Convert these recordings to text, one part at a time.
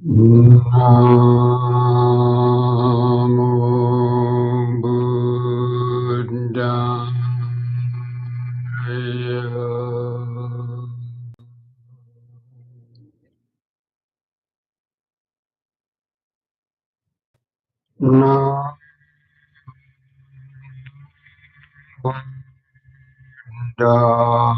Namo Buddhaya. Namo Buddhaya.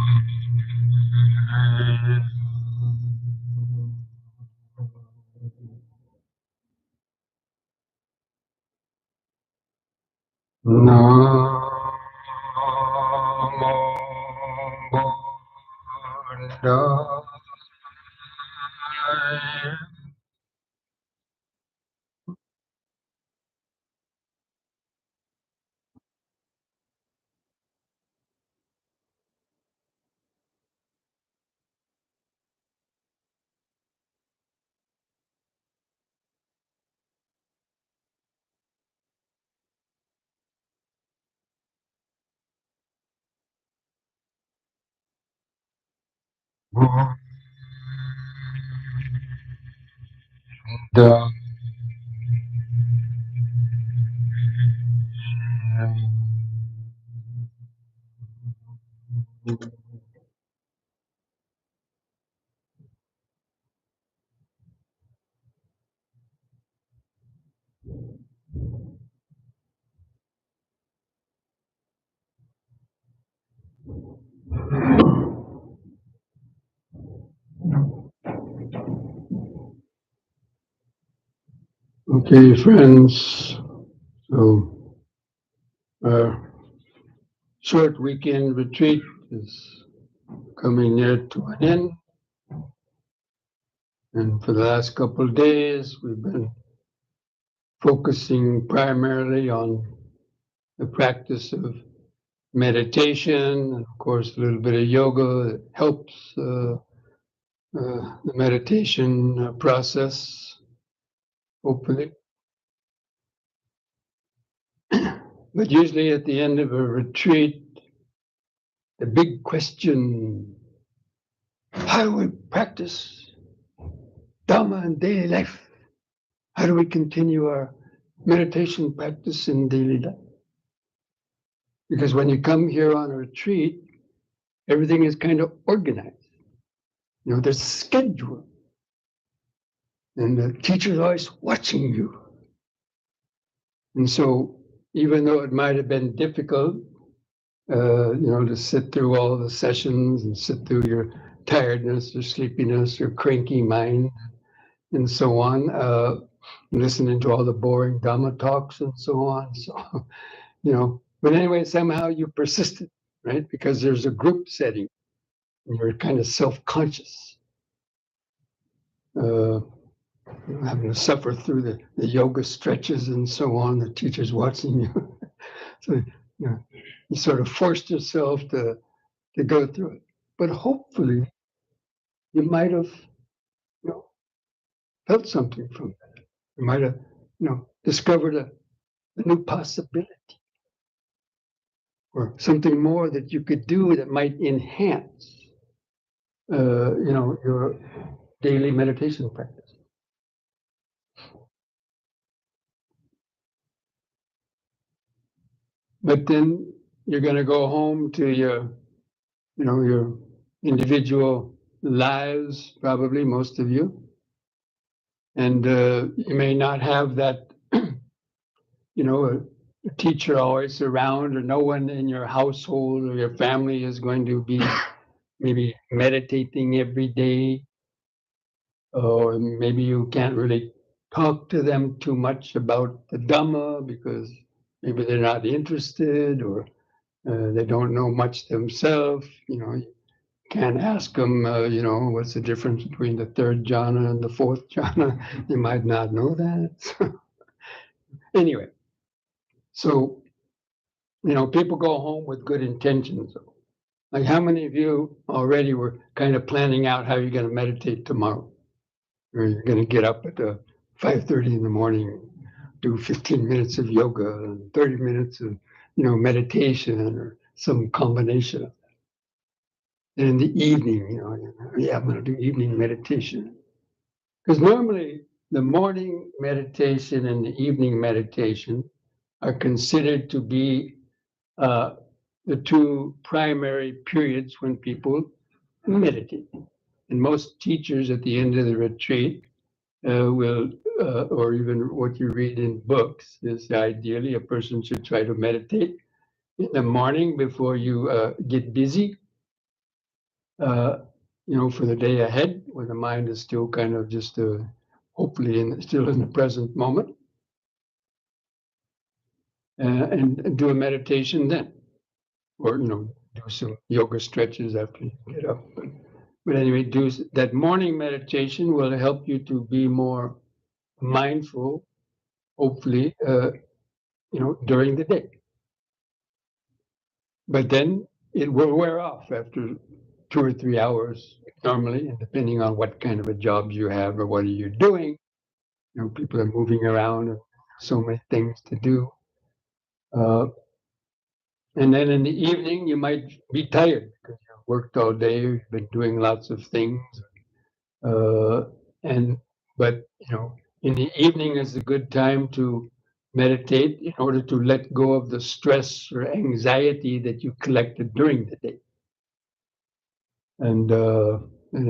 Namo Buddhaya. Buddha. Okay, friends. So, our short weekend retreat is coming near to an end. And for the last couple of days, we've been focusing primarily on the practice of meditation, and of course, a little bit of yoga that helps the meditation process, hopefully. But usually at the end of a retreat, the big question, how do we practice Dhamma in daily life? How do we continue our meditation practice in daily life? Because when you come here on a retreat, everything is kind of organized. You know, there's a schedule. And the teacher's always watching you. And so, even though it might have been difficult, to sit through all the sessions and sit through your tiredness or sleepiness or cranky mind and so on, listening to all the boring Dhamma talks and so on. So, but anyway, somehow you persisted, right? Because there's a group setting and you're kind of self-conscious. Having to suffer through the yoga stretches and so on, the teacher's watching you. So you sort of forced yourself to go through it. But hopefully you might have felt something from that. You might have discovered a new possibility or something more that you could do that might enhance your daily meditation practice. But then you're going to go home to your individual lives, probably most of you, and you may not have that, a teacher always around, or no one in your household or your family is going to be maybe meditating every day, or maybe you can't really talk to them too much about the Dhamma because maybe they're not interested, or they don't know much themselves. You can't ask them, what's the difference between the third jhana and the fourth jhana. They might not know that. Anyway, so, people go home with good intentions. Like, how many of you already were kind of planning out how you're going to meditate tomorrow? Or you're going to get up at 5:30 in the morning, do 15 minutes of yoga and 30 minutes of, meditation, or some combination of that. And in the evening, I'm going to do evening meditation. Because normally the morning meditation and the evening meditation are considered to be the two primary periods when people meditate. And most teachers at the end of the retreat will, or even what you read in books, is ideally a person should try to meditate in the morning before you get busy, uh, for the day ahead, when the mind is still kind of just hopefully still in the present moment, and do a meditation then, or do some yoga stretches after you get up. But anyway, that morning meditation will help you to be more mindful, hopefully, during the day. But then it will wear off after 2 or 3 hours normally, and depending on what kind of a job you have or what are you doing. People are moving around and so many things to do. And then in the evening, you might be tired because you've worked all day, you've been doing lots of things. Uh, but in the evening is a good time to meditate in order to let go of the stress or anxiety that you collected during the day. And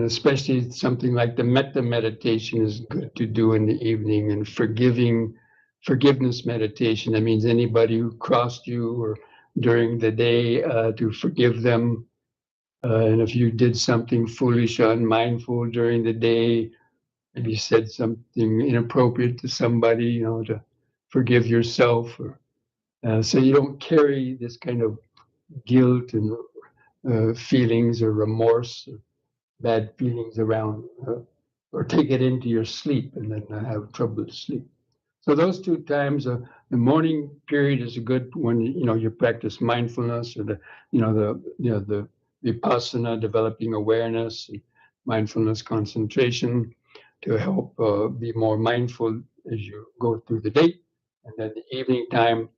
especially something like the metta meditation is good to do in the evening, and forgiveness meditation. That means anybody who crossed you or during the day, to forgive them. And if you did something foolish or unmindful during the day, maybe said something inappropriate to somebody, to forgive yourself, or so you don't carry this kind of guilt and feelings or remorse, or bad feelings around, or take it into your sleep and then have trouble to sleep. So those two times, the morning period is a good when you practice mindfulness, or the vipassana, developing awareness, and mindfulness concentration to help be more mindful as you go through the day. And then the evening time,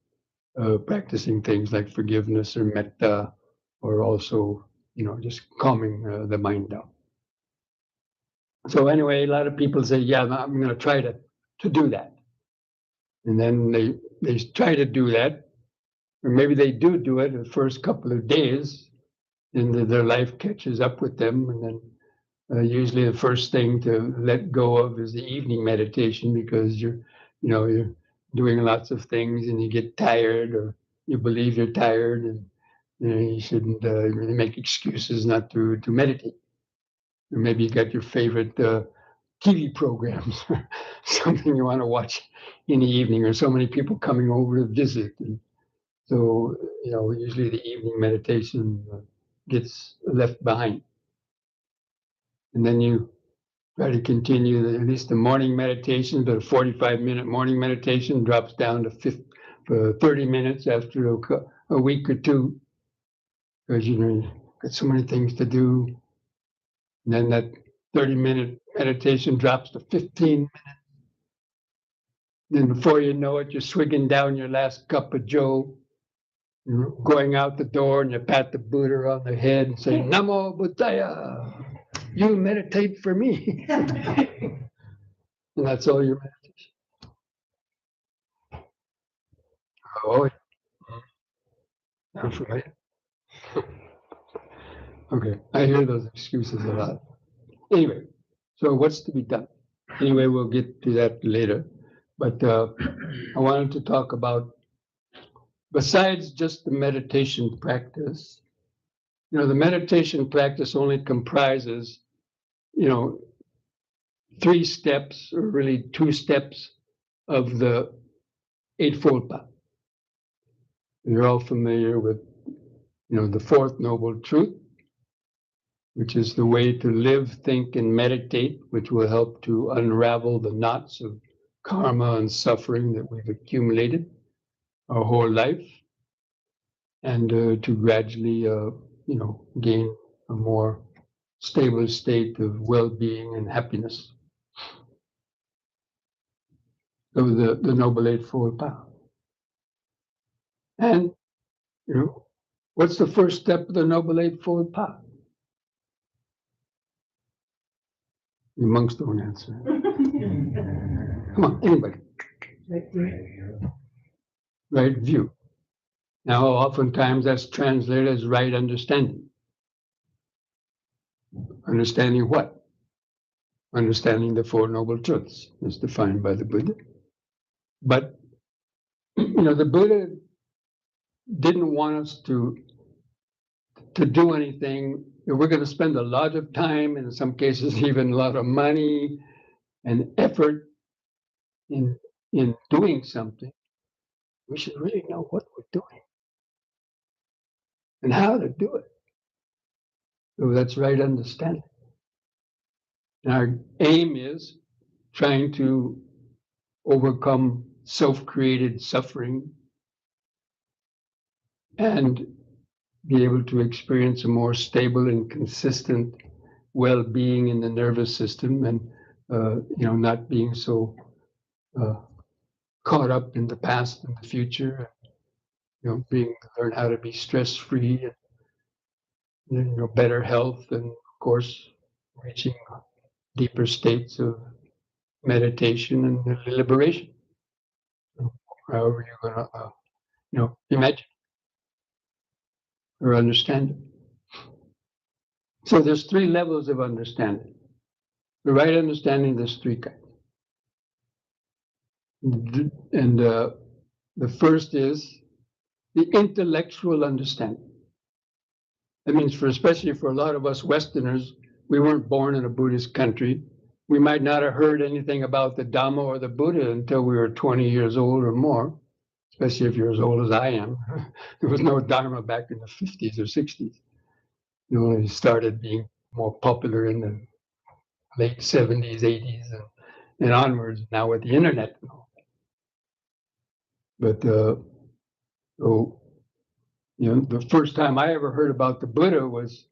practicing things like forgiveness or metta, or also just calming the mind down. So anyway, a lot of people say, yeah, I'm going to try to do that. And then they try to do that, or maybe they do it the first couple of days, and their life catches up with them. And then usually the first thing to let go of is the evening meditation, because you're doing lots of things and you get tired, or you believe you're tired, and you shouldn't really make excuses not to meditate. Or maybe you got your favorite TV programs, or something you want to watch in the evening, or so many people coming over to visit. And so, usually the evening meditation gets left behind. And then you try to continue at least the morning meditation, but a 45-minute morning meditation drops down to for 30 minutes after a week or two, because you've got so many things to do. And then that 30-minute meditation drops to 15. Then before you know it, you're swigging down your last cup of joe, you're going out the door, and you pat the Buddha on the head and say, Namo Buddhaya, you meditate for me. And that's all your meditation. Oh, that's right. Okay, I hear those excuses a lot. Anyway, so what's to be done? Anyway, we'll get to that later. But I wanted to talk about, besides just the meditation practice, the meditation practice only comprises, 3 steps, or really 2 steps, of the Eightfold Path. You're all familiar with, the Fourth Noble Truth, which is the way to live, think, and meditate, which will help to unravel the knots of karma and suffering that we've accumulated our whole life, and to gradually, gain a more stable state of well-being and happiness. So the Noble Eightfold Path. And, what's the first step of the Noble Eightfold Path? The monks don't answer. Come on, anybody. Right view. Now, oftentimes that's translated as right understanding. Understanding what? Understanding the Four Noble Truths as defined by the Buddha. But, the Buddha didn't want us to do anything. We're going to spend a lot of time, and in some cases even a lot of money and effort in doing something. We should really know what we're doing and how to do it. So that's right understanding. And our aim is trying to overcome self-created suffering and be able to experience a more stable and consistent well-being in the nervous system, and not being so caught up in the past and the future. Learn how to be stress-free, and better health, and of course reaching deeper states of meditation and liberation. However you're gonna imagine or understand it. So there's three levels of understanding. The right understanding, there's three kinds. And the first is the intellectual understanding. That means especially for a lot of us Westerners, we weren't born in a Buddhist country. We might not have heard anything about the Dhamma or the Buddha until we were 20 years old or more, especially if you're as old as I am. There was no Dharma back in the 50s or 60s. It started being more popular in the late 70s, 80s, and onwards, now with the internet. But the first time I ever heard about the Buddha was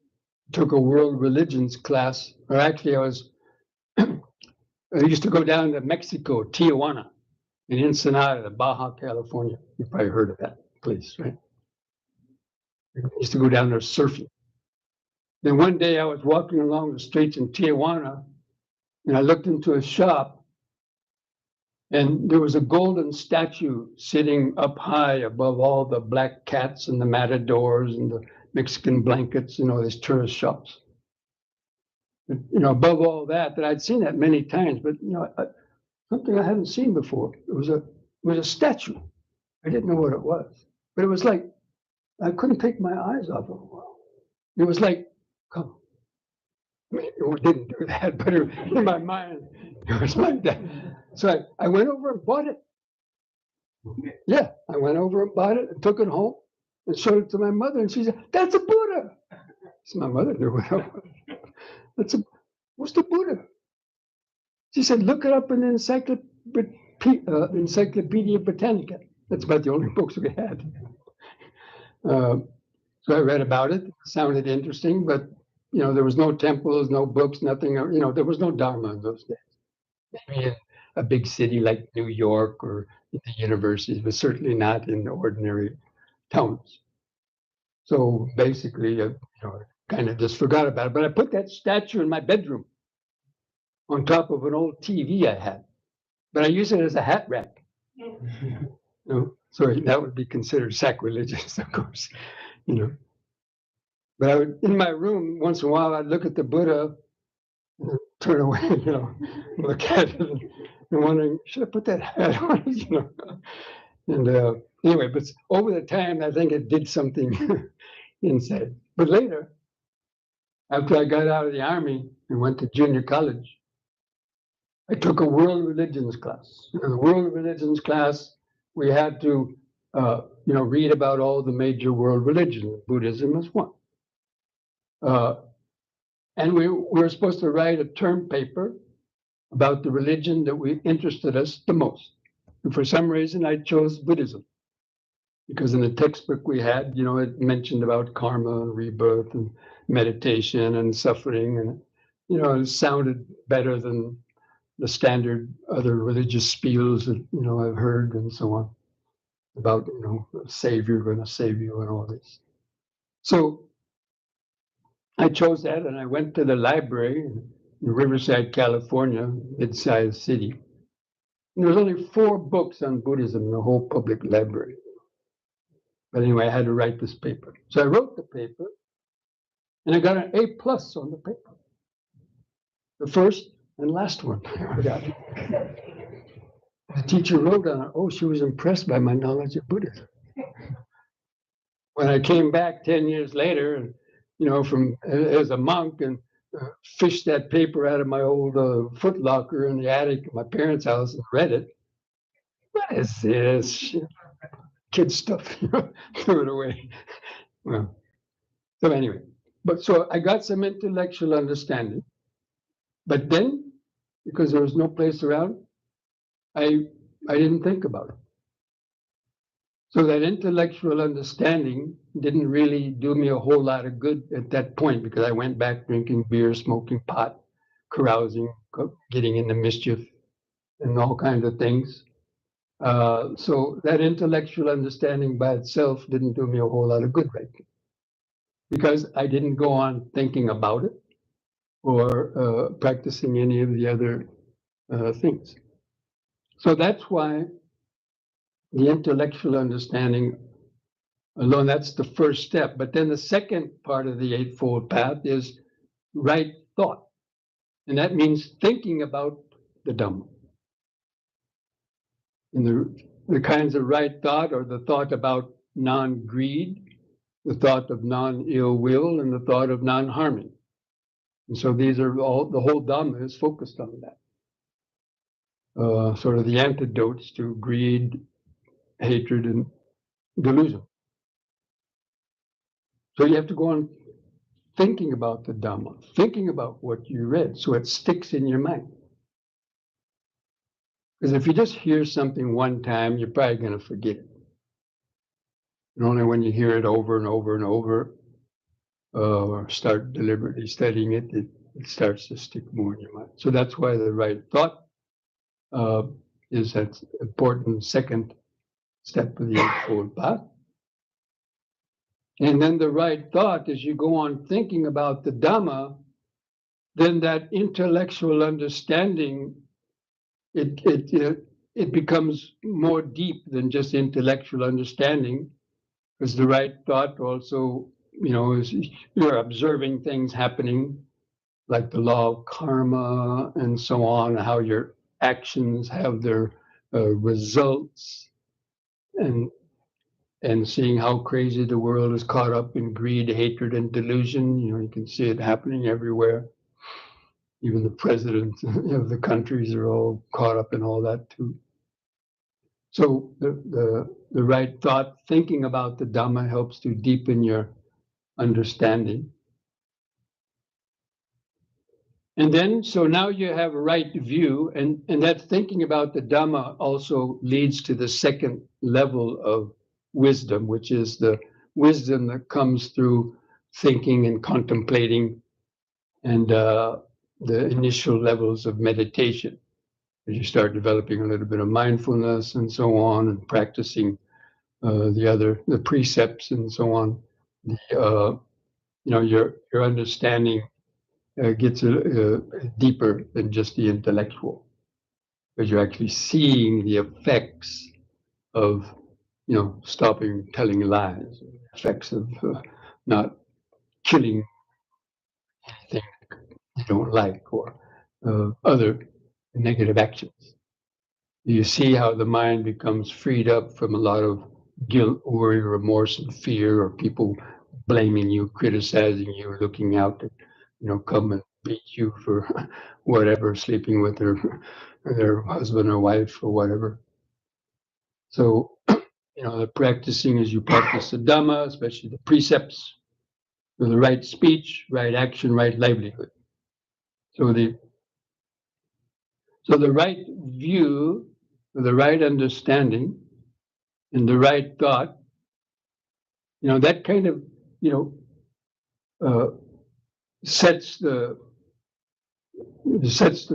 took a world religions class, or actually I used to go down to Mexico, Tijuana, in Ensenada, Baja California. You've probably heard of that place, right? I used to go down there surfing. Then one day I was walking along the streets in Tijuana, and I looked into a shop, and there was a golden statue sitting up high above all the black cats and the matadors and the Mexican blankets, these tourist shops. Above all that I'd seen that many times, but something I hadn't seen before. It was a statue. I didn't know what it was, but it was like I couldn't take my eyes off of it. It was like, come. I mean, it didn't do that, but in my mind, it was like that. So I went over and bought it. Yeah, I went over and bought it and took it home and showed it to my mother, and she said, "That's a Buddha." So my mother knew what it was. What's the Buddha? She said, "Look it up in the Encyclopedia Britannica." That's about the only books we had. So I read about it. It sounded interesting, but there was no temples, no books, nothing. There was no Dharma in those days. Maybe in a big city like New York or in the universities, but certainly not in the ordinary towns. So basically, kind of just forgot about it. But I put that statue in my bedroom on top of an old TV I had. But I use it as a hat rack. Sorry, that would be considered sacrilegious, of course. But I would, in my room, once in a while, I'd look at the Buddha and turn away, look at it and wondering, should I put that hat on? And anyway, but over the time, I think it did something inside. But later, after I got out of the army and went to junior college, I took a world religions class. In the world religions class, we had to, read about all the major world religions. Buddhism is one. And we were supposed to write a term paper about the religion that interested us the most. And for some reason, I chose Buddhism. Because in the textbook we had, it mentioned about karma and rebirth and meditation and suffering. And, it sounded better than the standard other religious spiels that, I've heard and so on. About, the Savior going to save you and all this. So I chose that, and I went to the library in Riverside, California, mid-sized city. And there was only 4 books on Buddhism in the whole public library. But anyway, I had to write this paper. So I wrote the paper, and I got an A+ on the paper. The first and last one I got. The teacher wrote on it, oh, she was impressed by my knowledge of Buddhism. When I came back 10 years later, and from as a monk, and fished that paper out of my old foot locker in the attic of my parents' house and read it. What is this? Kid stuff, threw it away. Well, so anyway, so I got some intellectual understanding, but then, because there was no place around, I didn't think about it. So that intellectual understanding didn't really do me a whole lot of good at that point, because I went back drinking beer, smoking pot, carousing, getting into mischief, and all kinds of things. So that intellectual understanding by itself didn't do me a whole lot of good right now, because I didn't go on thinking about it or practicing any of the other things. So that's why the intellectual understanding alone, that's the first step. But then the second part of the Eightfold Path is right thought. And that means thinking about the Dhamma. And the kinds of right thought are the thought about non-greed, the thought of non-ill will, and the thought of non-harming. And so these are all, the whole Dhamma is focused on that. Sort of the antidotes to greed, hatred, and delusion. So you have to go on thinking about the Dhamma, thinking about what you read, so it sticks in your mind. Because if you just hear something one time, you're probably going to forget it. And only when you hear it over and over and over, or start deliberately studying it, it starts to stick more in your mind. So that's why the right thought is that important second step of the Eightfold Path. And then the right thought, as you go on thinking about the Dhamma, then that intellectual understanding, it becomes more deep than just intellectual understanding, because the right thought also, is you're observing things happening, like the law of karma and so on, how your actions have their results, and seeing how crazy the world is caught up in greed, hatred, and delusion. You can see it happening everywhere. Even the presidents of the countries are all caught up in all that too. So the right thought, thinking about the Dhamma, helps to deepen your understanding. And then, so now you have a right view, and that thinking about the Dhamma also leads to the second level of wisdom, which is the wisdom that comes through thinking and contemplating, and the initial levels of meditation. As you start developing a little bit of mindfulness and so on, and practicing the precepts and so on, your understanding gets deeper than just the intellectual, because you're actually seeing the effects of, stopping telling lies, effects of not killing anything you don't like, or other negative actions. You see how the mind becomes freed up from a lot of guilt, worry, remorse, and fear, or people blaming you, criticizing you, looking out to, come and beat you for whatever, sleeping with their husband or wife or whatever. So, the practicing, as you practice the Dhamma, especially the precepts, the right speech, right action, right livelihood. So the right view, the right understanding, and the right thought, that kind of, sets the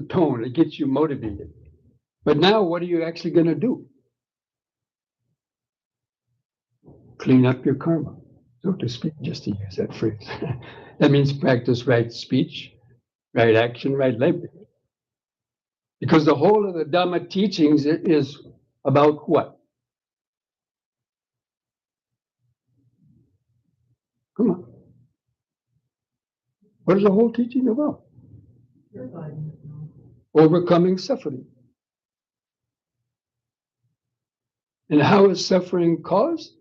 tone. It gets you motivated. But now, what are you actually going to do? Clean up your karma, so to speak, just to use that phrase. That means practice right speech, right action, right livelihood. Because the whole of the Dhamma teachings is about what? Come on. What is the whole teaching about? Overcoming suffering. And how is suffering caused?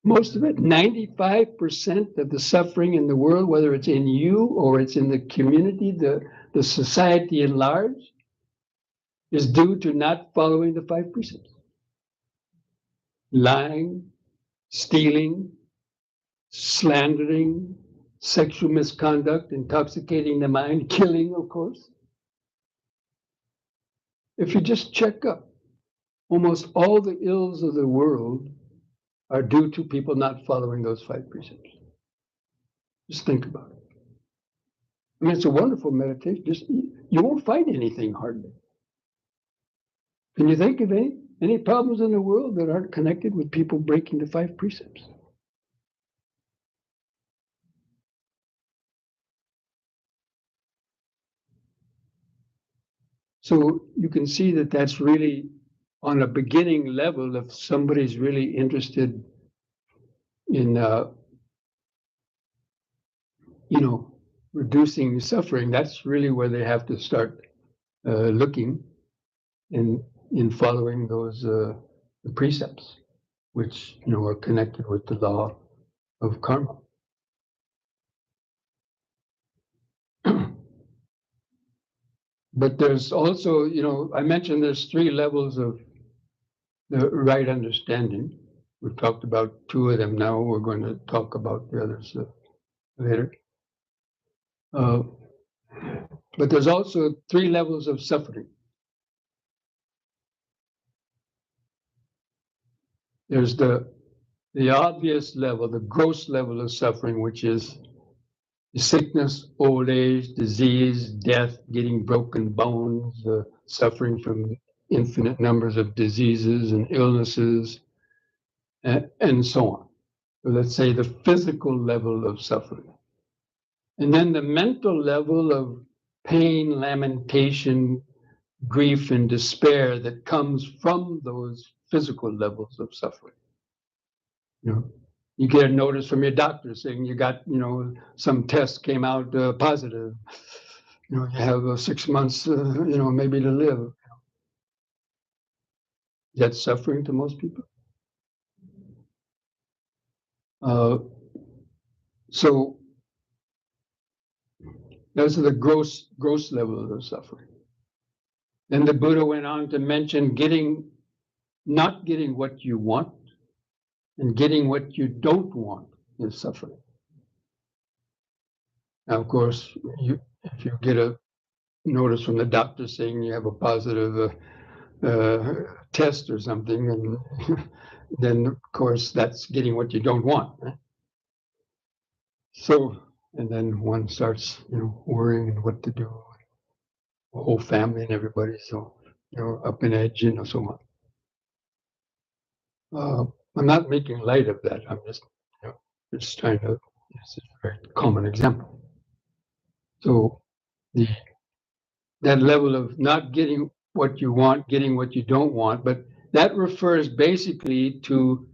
Most of it, 95% of the suffering in the world, whether it's in you or it's in the community, the society at large, is due to not following the 5 precepts. Lying, stealing, slandering, sexual misconduct, intoxicating the mind, killing, of course. If you just check up, almost all the ills of the world are due to people not following those 5 precepts. Just think about it. I mean, it's a wonderful meditation. Just you won't find anything hardly. Can you think of any problems in the world that aren't connected with people breaking the 5 precepts? So you can see that that's really on a beginning level. If somebody's really interested in, reducing suffering, that's really where they have to start looking in following those the precepts, which are connected with the law of karma. But there's also, I mentioned there's 3 levels of the right understanding. We've talked about 2 of them now. We're going to talk about the others later. But there's also 3 levels of suffering. There's the obvious level, the gross level of suffering, which is sickness, old age, disease, death, getting broken bones, suffering from infinite numbers of diseases and illnesses, and so on. So let's say the physical level of suffering. And then the mental level of pain, lamentation, grief, and despair that comes from those physical levels of suffering. You get a notice from your doctor saying you got, some test came out positive. You have 6 months, maybe to live. Is that suffering to most people? So those are the gross levels of suffering. Then the Buddha went on to mention not getting what you want and getting what you don't want is suffering. Now, of course, if you get a notice from the doctor saying you have a positive test or something, and then of course that's getting what you don't want. Right? So, and then one starts, worrying and what to do, the whole family and everybody. So, up in edge, so on. I'm not making light of that. I'm just trying to. It's a very common example. So, that level of not getting what you want, getting what you don't want, but that refers basically to,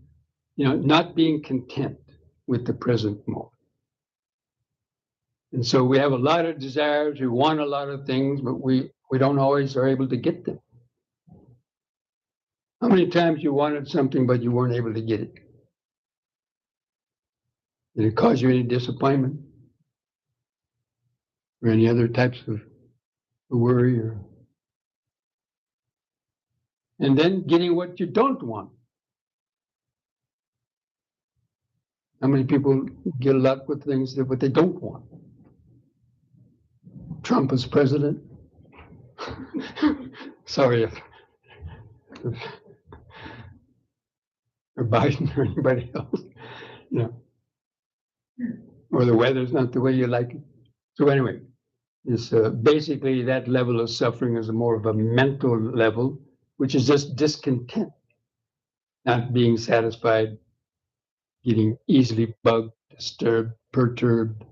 not being content with the present moment. And so we have a lot of desires, we want a lot of things, but we don't always are able to get them. How many times you wanted something, but you weren't able to get it? Did it cause you any disappointment? Or any other types of worry? And then getting what you don't want. How many people get a lot with things that what they don't want? Trump as president. Sorry or Biden or anybody else, or the weather's not the way you like it. So anyway, this basically that level of suffering is more of a mental level, which is just discontent, not being satisfied, getting easily bugged, disturbed, perturbed,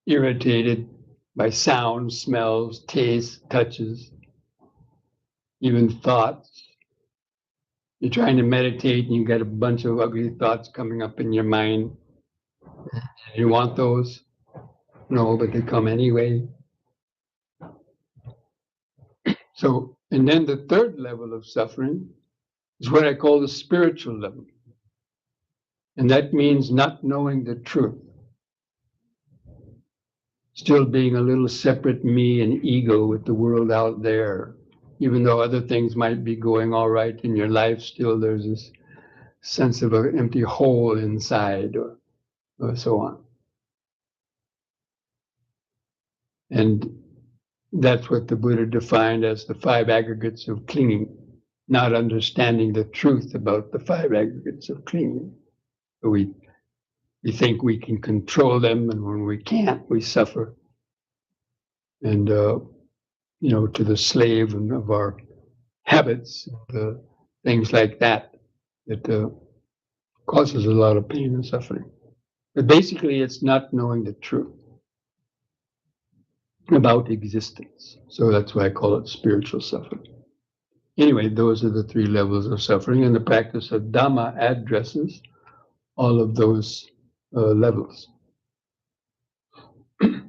irritated, by sounds, smells, tastes, touches, even thoughts. You're trying to meditate and you get a bunch of ugly thoughts coming up in your mind. You want those? No, but they come anyway. So, and then the third level of suffering is what I call the spiritual level. And that means not knowing the truth. Still being a little separate me and ego with the world out there. Even though other things might be going all right in your life, still there's this sense of an empty hole inside, or so on. And that's what the Buddha defined as the five aggregates of clinging, not understanding the truth about the five aggregates of clinging. We think we can control them, and when we can't, we suffer. And, to the slave of our habits, things like that, that causes a lot of pain and suffering. But basically, it's not knowing the truth about existence. So that's why I call it spiritual suffering. Anyway, those are the three levels of suffering, and the practice of Dhamma addresses all of those levels. So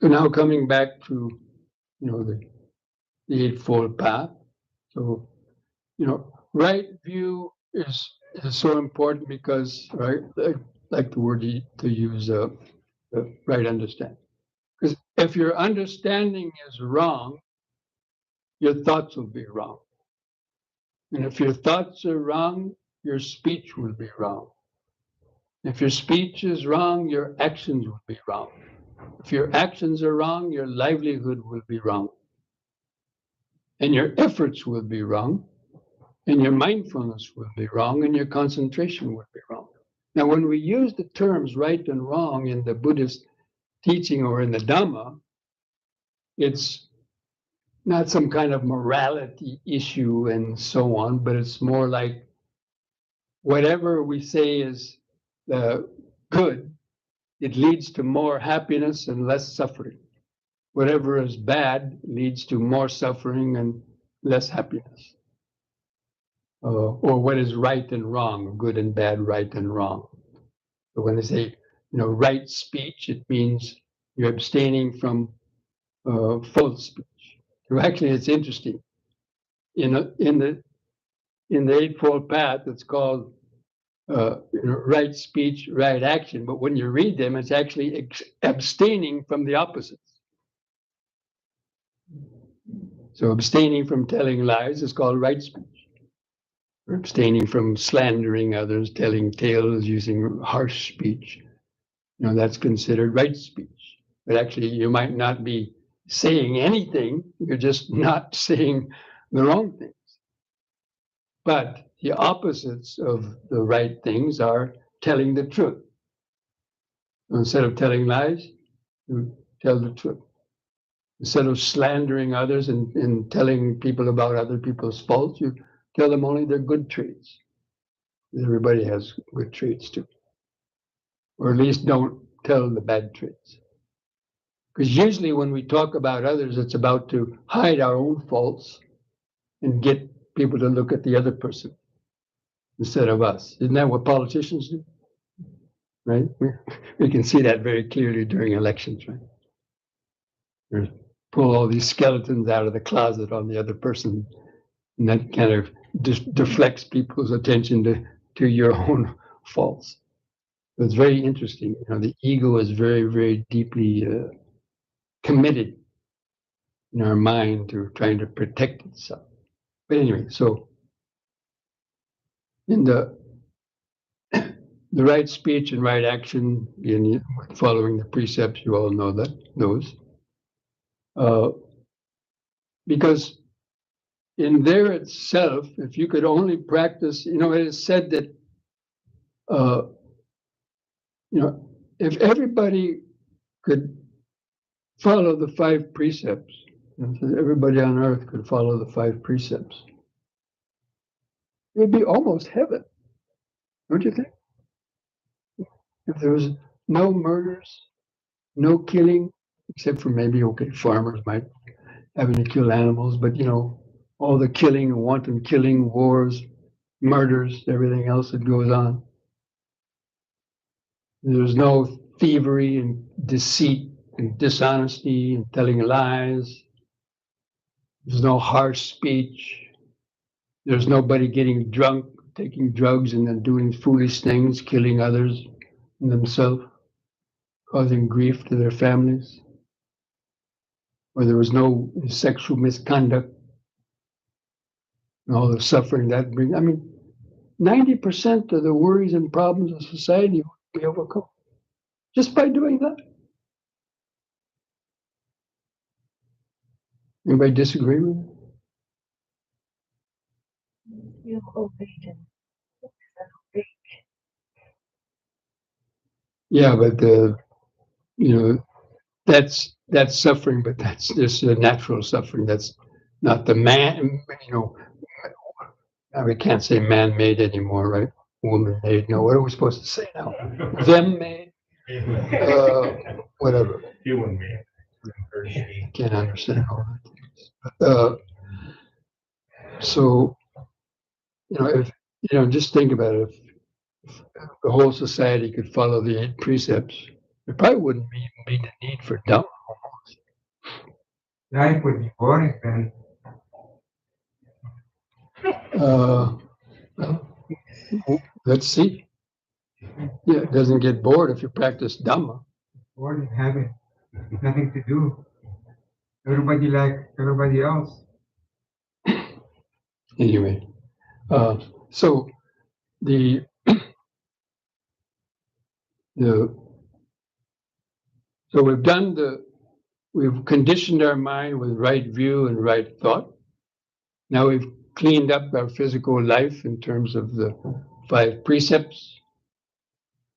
now coming back to, the Eightfold Path. So, right view is so important because, right, like the word to use, right understanding. Because if your understanding is wrong, your thoughts will be wrong. And if your thoughts are wrong, your speech will be wrong. If your speech is wrong, your actions will be wrong. If your actions are wrong, your livelihood will be wrong. And your efforts will be wrong. And your mindfulness will be wrong. And your concentration will be wrong. Now, when we use the terms right and wrong in the Buddhist teaching or in the Dhamma, it's not some kind of morality issue and so on, but it's more like whatever we say is good, it leads to more happiness and less suffering. Whatever is bad leads to more suffering and less happiness. Or what is right and wrong, good and bad, right and wrong. So when they say, right speech, it means you're abstaining from false speech. So actually, it's interesting. In the Eightfold Path, it's called right speech, right action. But when you read them, it's actually abstaining from the opposites. So abstaining from telling lies is called right speech. Or abstaining from slandering others, telling tales, using harsh speech. That's considered right speech. But actually, you might not be saying anything. You're just not saying the wrong things. But the opposites of the right things are telling the truth. Instead of telling lies, you tell the truth. Instead of slandering others and telling people about other people's faults, you tell them only their good traits. Everybody has good traits too. Or at least don't tell the bad traits. Because usually when we talk about others, it's about to hide our own faults and get people to look at the other person instead of us. Isn't that what politicians do? Right? We can see that very clearly during elections, right? They pull all these skeletons out of the closet on the other person, and that kind of deflects people's attention to your own faults. So it's very interesting. The ego is very, very deeply committed in our mind to trying to protect itself. But anyway, so in the right speech and right action, in following the precepts, you all know those. Because in there itself, if you could only practice, it is said that, if everybody could follow the five precepts, everybody on earth could follow the five precepts, it would be almost heaven, don't you think? If there was no murders, no killing, except for maybe, okay, farmers might having to kill animals, but all the killing, wanton killing, wars, murders, everything else that goes on. There's no thievery and deceit and dishonesty and telling lies. There's no harsh speech. There's nobody getting drunk, taking drugs, and then doing foolish things, killing others and themselves, causing grief to their families. Or there was no sexual misconduct and all the suffering that brings. I mean, 90% of the worries and problems of society will be overcome just by doing that. Anybody disagree with me? You obey them. Yeah, but that's suffering, but that's just a natural suffering. That's not the man. We can't say man-made anymore, right? Woman-made. No, what are we supposed to say now? Them-made. Whatever. Human made. I can't understand all that. So if just think about it. If the whole society could follow the 8 precepts, there probably wouldn't be the need for Dhamma. Life would be boring then. Well, let's see. Yeah, it doesn't get bored if you practice Dhamma. Bored and having nothing to do. Everybody like everybody else. Anyway, so the so we've conditioned our mind with right view and right thought. Now we've cleaned up our physical life in terms of the 5 precepts.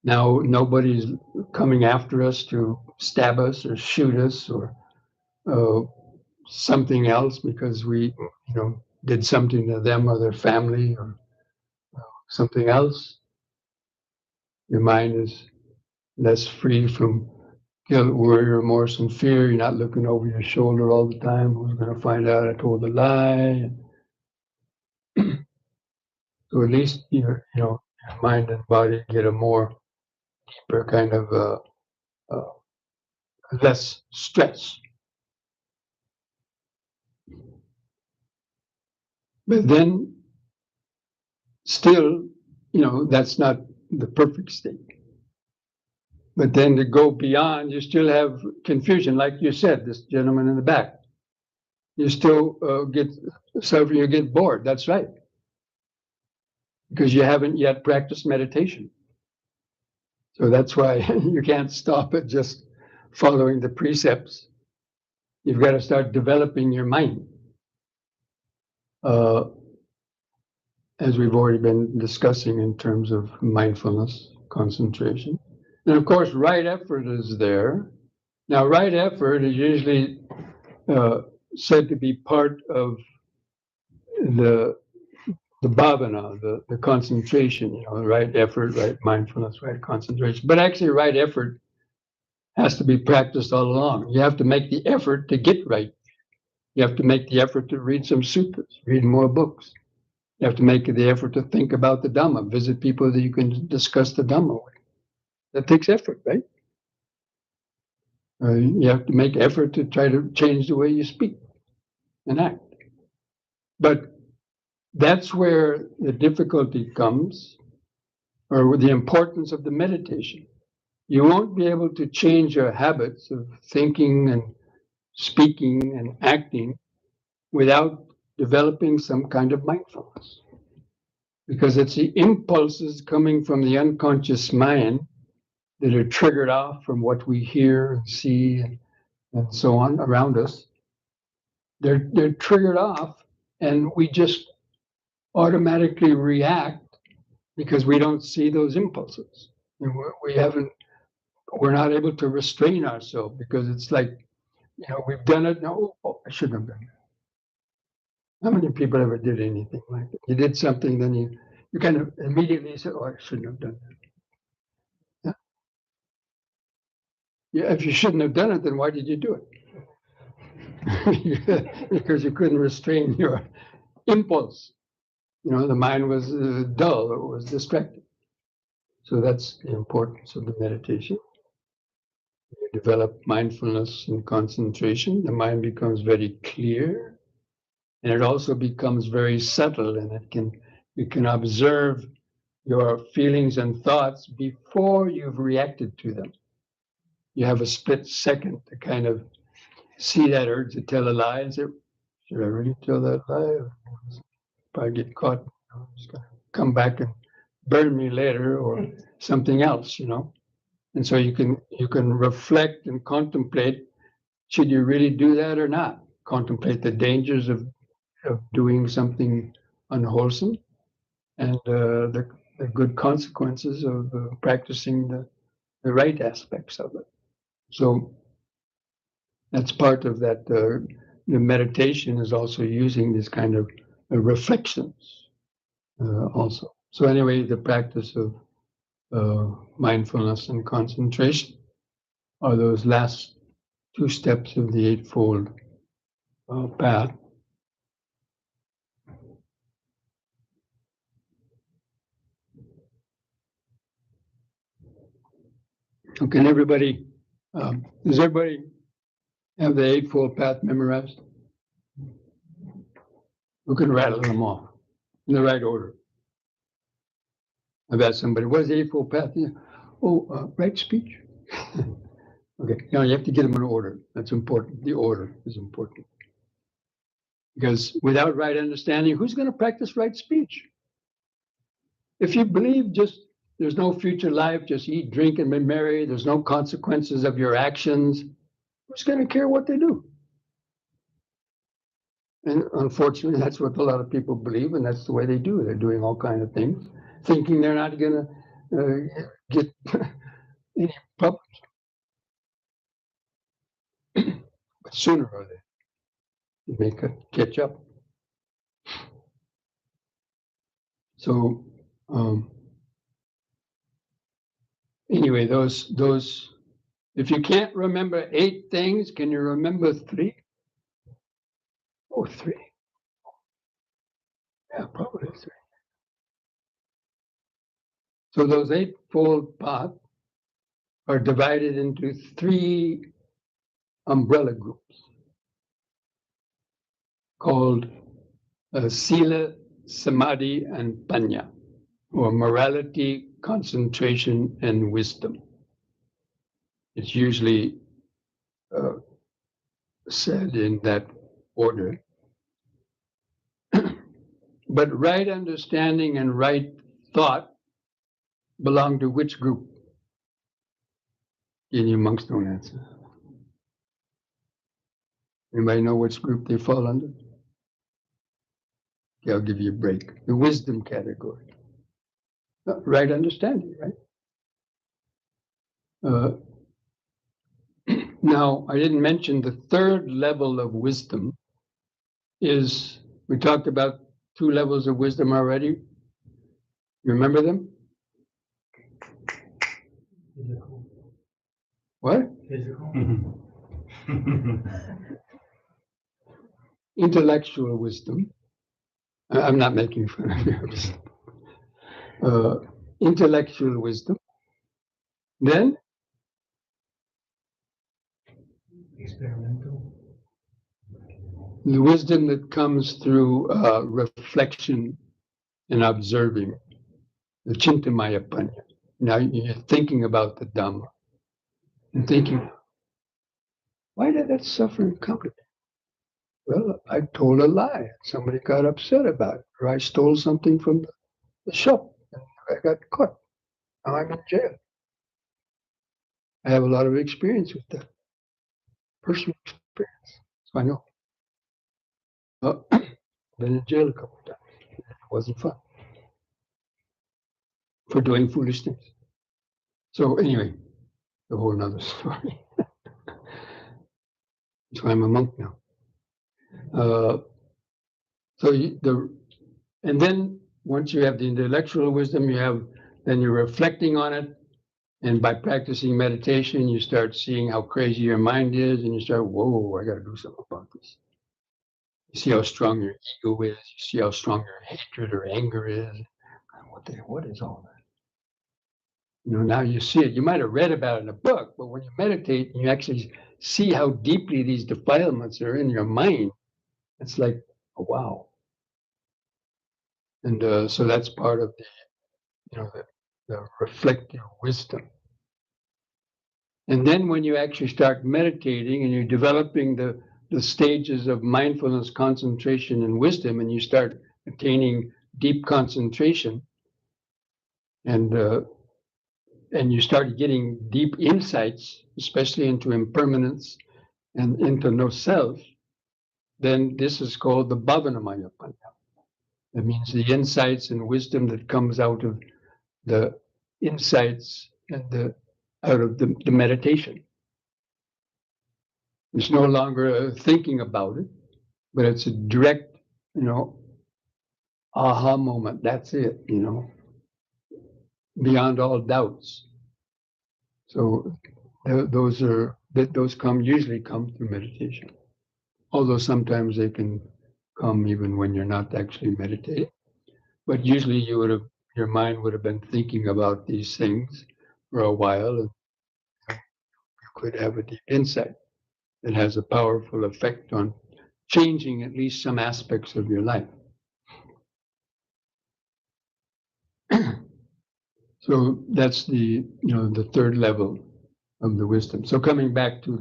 Now nobody's coming after us to stab us or shoot us or something else because we, did something to them or their family or something else. Your mind is less free from guilt, worry, remorse, and fear. You're not looking over your shoulder all the time. Who's going to find out I told a lie? So at least your mind and body get a more deeper kind of less stress. But then still, that's not the perfect state. But then to go beyond, you still have confusion, like you said, this gentleman in the back. You still get suffering, you get bored. That's right. Because you haven't yet practiced meditation. So that's why you can't stop at just following the precepts. You've got to start developing your mind. As we've already been discussing in terms of mindfulness, concentration. And of course, right effort is there. Now, right effort is usually said to be part of the bhavana, the concentration, right effort, right mindfulness, right concentration. But actually, right effort has to be practiced all along. You have to make the effort to get right. You have to make the effort to read some sutras, read more books. You have to make the effort to think about the Dhamma, visit people that you can discuss the Dhamma with. That takes effort, right? You have to make effort to try to change the way you speak and act. But that's where the difficulty comes, or the importance of the meditation. You won't be able to change your habits of thinking and speaking and acting without developing some kind of mindfulness. Because it's the impulses coming from the unconscious mind that are triggered off from what we hear and see and so on around us. They're triggered off, and we just automatically react because we don't see those impulses. And we're not able to restrain ourselves because it's like, we've done it. No, I shouldn't have done it. How many people ever did anything like that? You did something, then you kind of immediately say, oh, I shouldn't have done that. Yeah, if you shouldn't have done it, then why did you do it? Because you couldn't restrain your impulse. The mind was dull, it was distracted. So that's the importance of the meditation. You develop mindfulness and concentration, the mind becomes very clear, and it also becomes very subtle, and you can observe your feelings and thoughts before you've reacted to them. You have a split second to kind of see that urge to tell a lie and say, should I really tell that lie? Probably get caught. It's going to come back and burn me later, or something else. And so you can reflect and contemplate, should you really do that or not? Contemplate the dangers of doing something unwholesome, and the good consequences of practicing the right aspects of it. So that's part of that. The meditation is also using this kind of reflections also. So anyway, the practice of mindfulness and concentration are those last two steps of the Eightfold Path. So can everybody, does everybody have the Eightfold Path memorized? Who can rattle them off in the right order? I've asked somebody, what is the Eightfold Path? Yeah. Oh, right speech. Okay, you have to get them in order. That's important. The order is important. Because without right understanding, who's going to practice right speech? If you believe just there's no future life, just eat, drink, and be merry, there's no consequences of your actions, who's going to care what they do? And unfortunately, that's what a lot of people believe, and that's the way they do. They're doing all kinds of things, thinking they're not going to get any problems. But sooner or later, you may catch up. So anyway, those. If you can't remember 8 things, can you remember 3? Oh, 3. Yeah, probably 3. So those Eightfold Paths are divided into 3 umbrella groups called Sila, Samadhi, and Panya, or morality, concentration, and wisdom. It's usually said in that order. But right understanding and right thought belong to which group? You monks don't answer. Anybody know which group they fall under? Okay, I'll give you a break. The wisdom category. Right understanding, right? Now, I didn't mention the 3rd level of wisdom is, we talked about 2 levels of wisdom already. You remember them? Physical. What? Physical. Intellectual wisdom. I'm not making fun of you. Intellectual wisdom. Then? Experimental. The wisdom that comes through reflection and observing, the Chintamaya Panya. Now you're thinking about the Dhamma and thinking, why did that suffering come to me? Well, I told a lie. Somebody got upset about it. Or I stole something from the shop and I got caught. Now I'm in jail. I have a lot of experience with that. Personal experience. So I know. Been in jail a couple of times. It wasn't fun. For doing foolish things. So anyway, a whole nother story. So I'm a monk now. And then once you have the intellectual wisdom, then you're reflecting on it, And by practicing meditation, you start seeing how crazy your mind is, and you start, whoa, I got to do something about this. You see how strong your ego is. You see how strong your hatred or anger is. What is all that? Now you see it. You might have read about it in a book, but when you meditate and you actually see how deeply these defilements are in your mind, it's like, oh, wow. And so that's part of the reflective wisdom. And then when you actually start meditating and you're developing the stages of mindfulness, concentration, and wisdom, and you start attaining deep concentration, and you start getting deep insights, especially into impermanence and into no self, then this is called the Bhavanamaya Panya. That means the insights and wisdom that comes out of the insights and out of the meditation. It's no longer thinking about it, but it's a direct, aha moment. That's it, beyond all doubts. So those usually come through meditation. Although sometimes they can come even when you're not actually meditating. But usually your mind would have been thinking about these things for a while, and you could have a deep insight that has a powerful effect on changing at least some aspects of your life. So that's the third level of the wisdom. So coming back to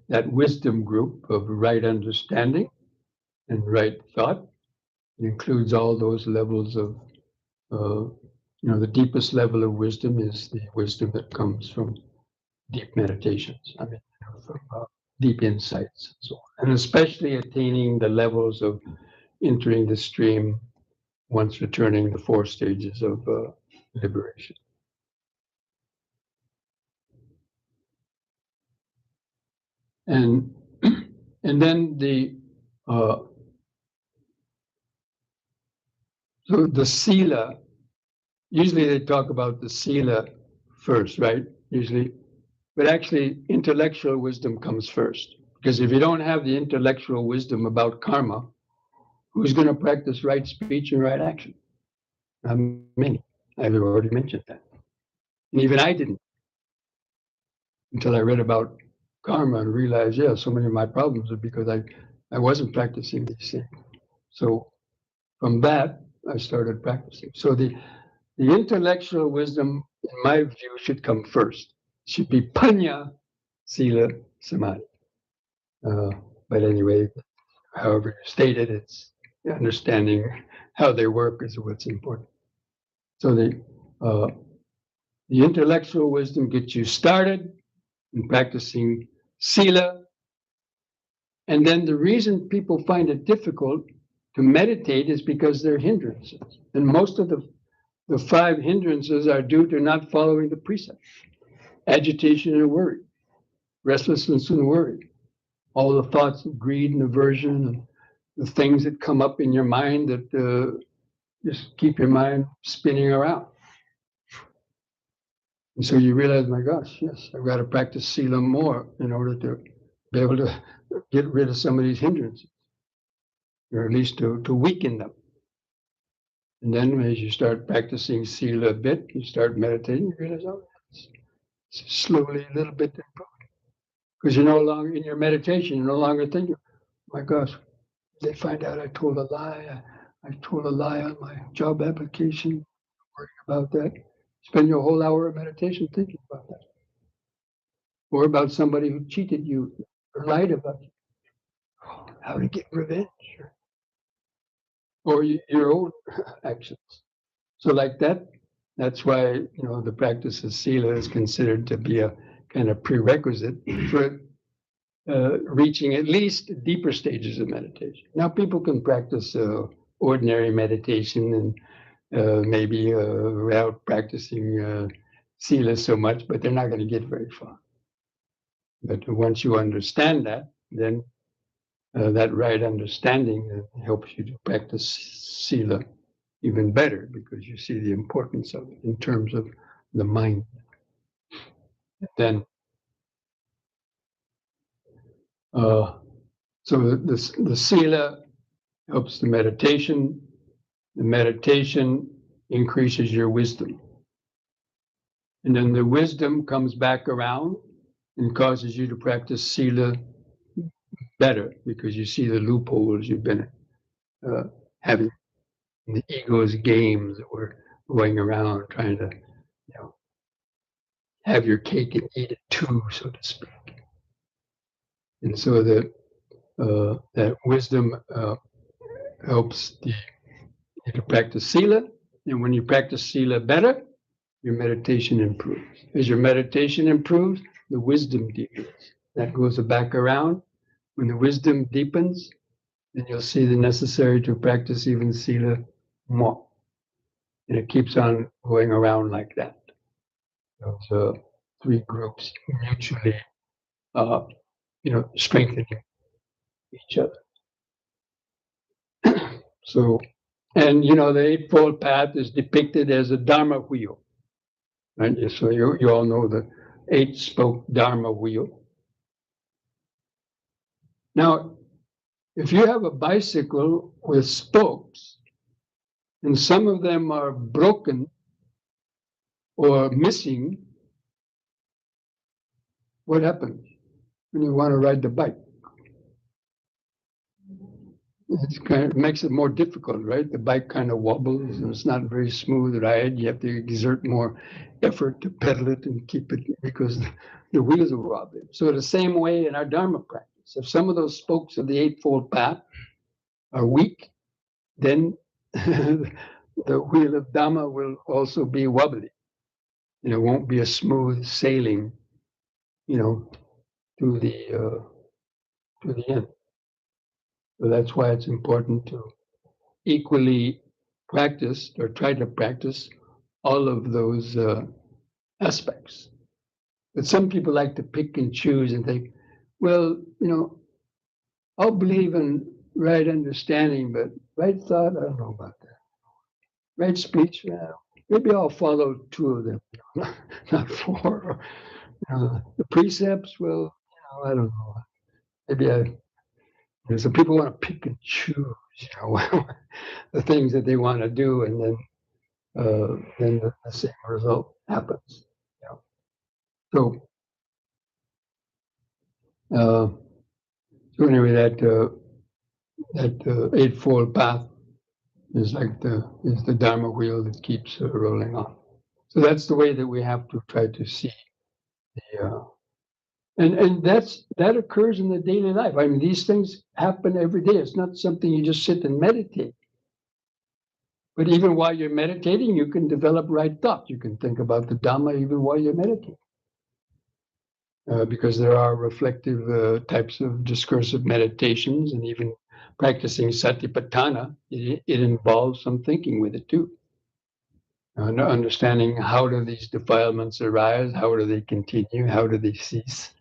that wisdom group of right understanding and right thought, it includes all those levels of the deepest level of wisdom is the wisdom that comes from deep meditations. I mean, from deep insights and so on, and especially attaining the levels of entering the stream once returning the 4 stages of liberation. And then so the sila, usually they talk about the sila first, right? Usually, but actually intellectual wisdom comes first. Because if you don't have the intellectual wisdom about karma, who's going to practice right speech and right action? Not many. I've already mentioned that. And even I didn't until I read about karma and realized, yeah, so many of my problems are because I wasn't practicing these things. So from that, I started practicing. So the intellectual wisdom, in my view, should come first. It should be panya, sila, samadhi. But anyway, however you state it, it's understanding how they work is what's important. So the intellectual wisdom gets you started in practicing sila. And then the reason people find it difficult to meditate is because they're hindrances. And most of the 5 hindrances are due to not following the precepts. Agitation and worry, restlessness and worry, all the thoughts of greed and aversion, and the things that come up in your mind that just keep your mind spinning around. And so you realize, my gosh, yes, I've got to practice sila more in order to be able to get rid of some of these hindrances, or at least to weaken them. And then as you start practicing sila a bit, you start meditating, you realize, oh, it's slowly a little bit improving. Because you're no longer in your meditation, you're no longer thinking, my gosh, they find out I told a lie. I told a lie on my job application, worrying about that. Spend your whole hour of meditation thinking about that. Or about somebody who cheated you or lied about you. How to get revenge. Or your own actions. So like that's why the practice of sila is considered to be a kind of prerequisite for reaching at least deeper stages of meditation. Now people can practice ordinary meditation and maybe without practicing sila so much, but they're not going to get very far. But once you understand that, then that right understanding helps you to practice sila even better because you see the importance of it in terms of the mind. Then, so the sila helps the meditation. The meditation increases your wisdom. And then the wisdom comes back around and causes you to practice sila better because you see the loopholes you've been having in the ego's games that were going around trying to, have your cake and eat it too, so to speak. And so that wisdom helps you to practice sila. And when you practice sila better, your meditation improves. As your meditation improves, the wisdom deepens. That goes back around. When the wisdom deepens, then you'll see the necessary to practice even sila more. And it keeps on going around like that. Those three groups mutually, strengthening each other. So, and the Eightfold Path is depicted as a Dharma wheel. Right? So you all know the 8-spoke Dharma wheel. Now, if you have a bicycle with spokes, and some of them are broken or missing, what happens when you want to ride the bike? It makes it more difficult, right? The bike kind of wobbles and it's not a very smooth ride. You have to exert more effort to pedal it and keep it because the wheels are wobbling. So the same way in our Dharma practice, if some of those spokes of the Eightfold Path are weak, then the wheel of Dhamma will also be wobbly. It won't be a smooth sailing, to the end. So that's why it's important to equally practice or try to practice all of those aspects. But some people like to pick and choose and think, well, I'll believe in right understanding, but right thought, I don't know about that. Right speech, maybe I'll follow 2 of them, not 4. The precepts, well, I don't know. Maybe so people want to pick and choose, the things that they want to do, and then the same result happens. So, so anyway, that Eightfold Path is like is the Dharma wheel that keeps rolling on. So that's the way that we have to try to see the. And that occurs in the daily life. I mean, these things happen every day. It's not something you just sit and meditate. But even while you're meditating, you can develop right thought. You can think about the Dhamma even while you're meditating. Because there are reflective types of discursive meditations, and even practicing satipatthana, it involves some thinking with it too. Understanding how do these defilements arise, how do they continue, how do they cease,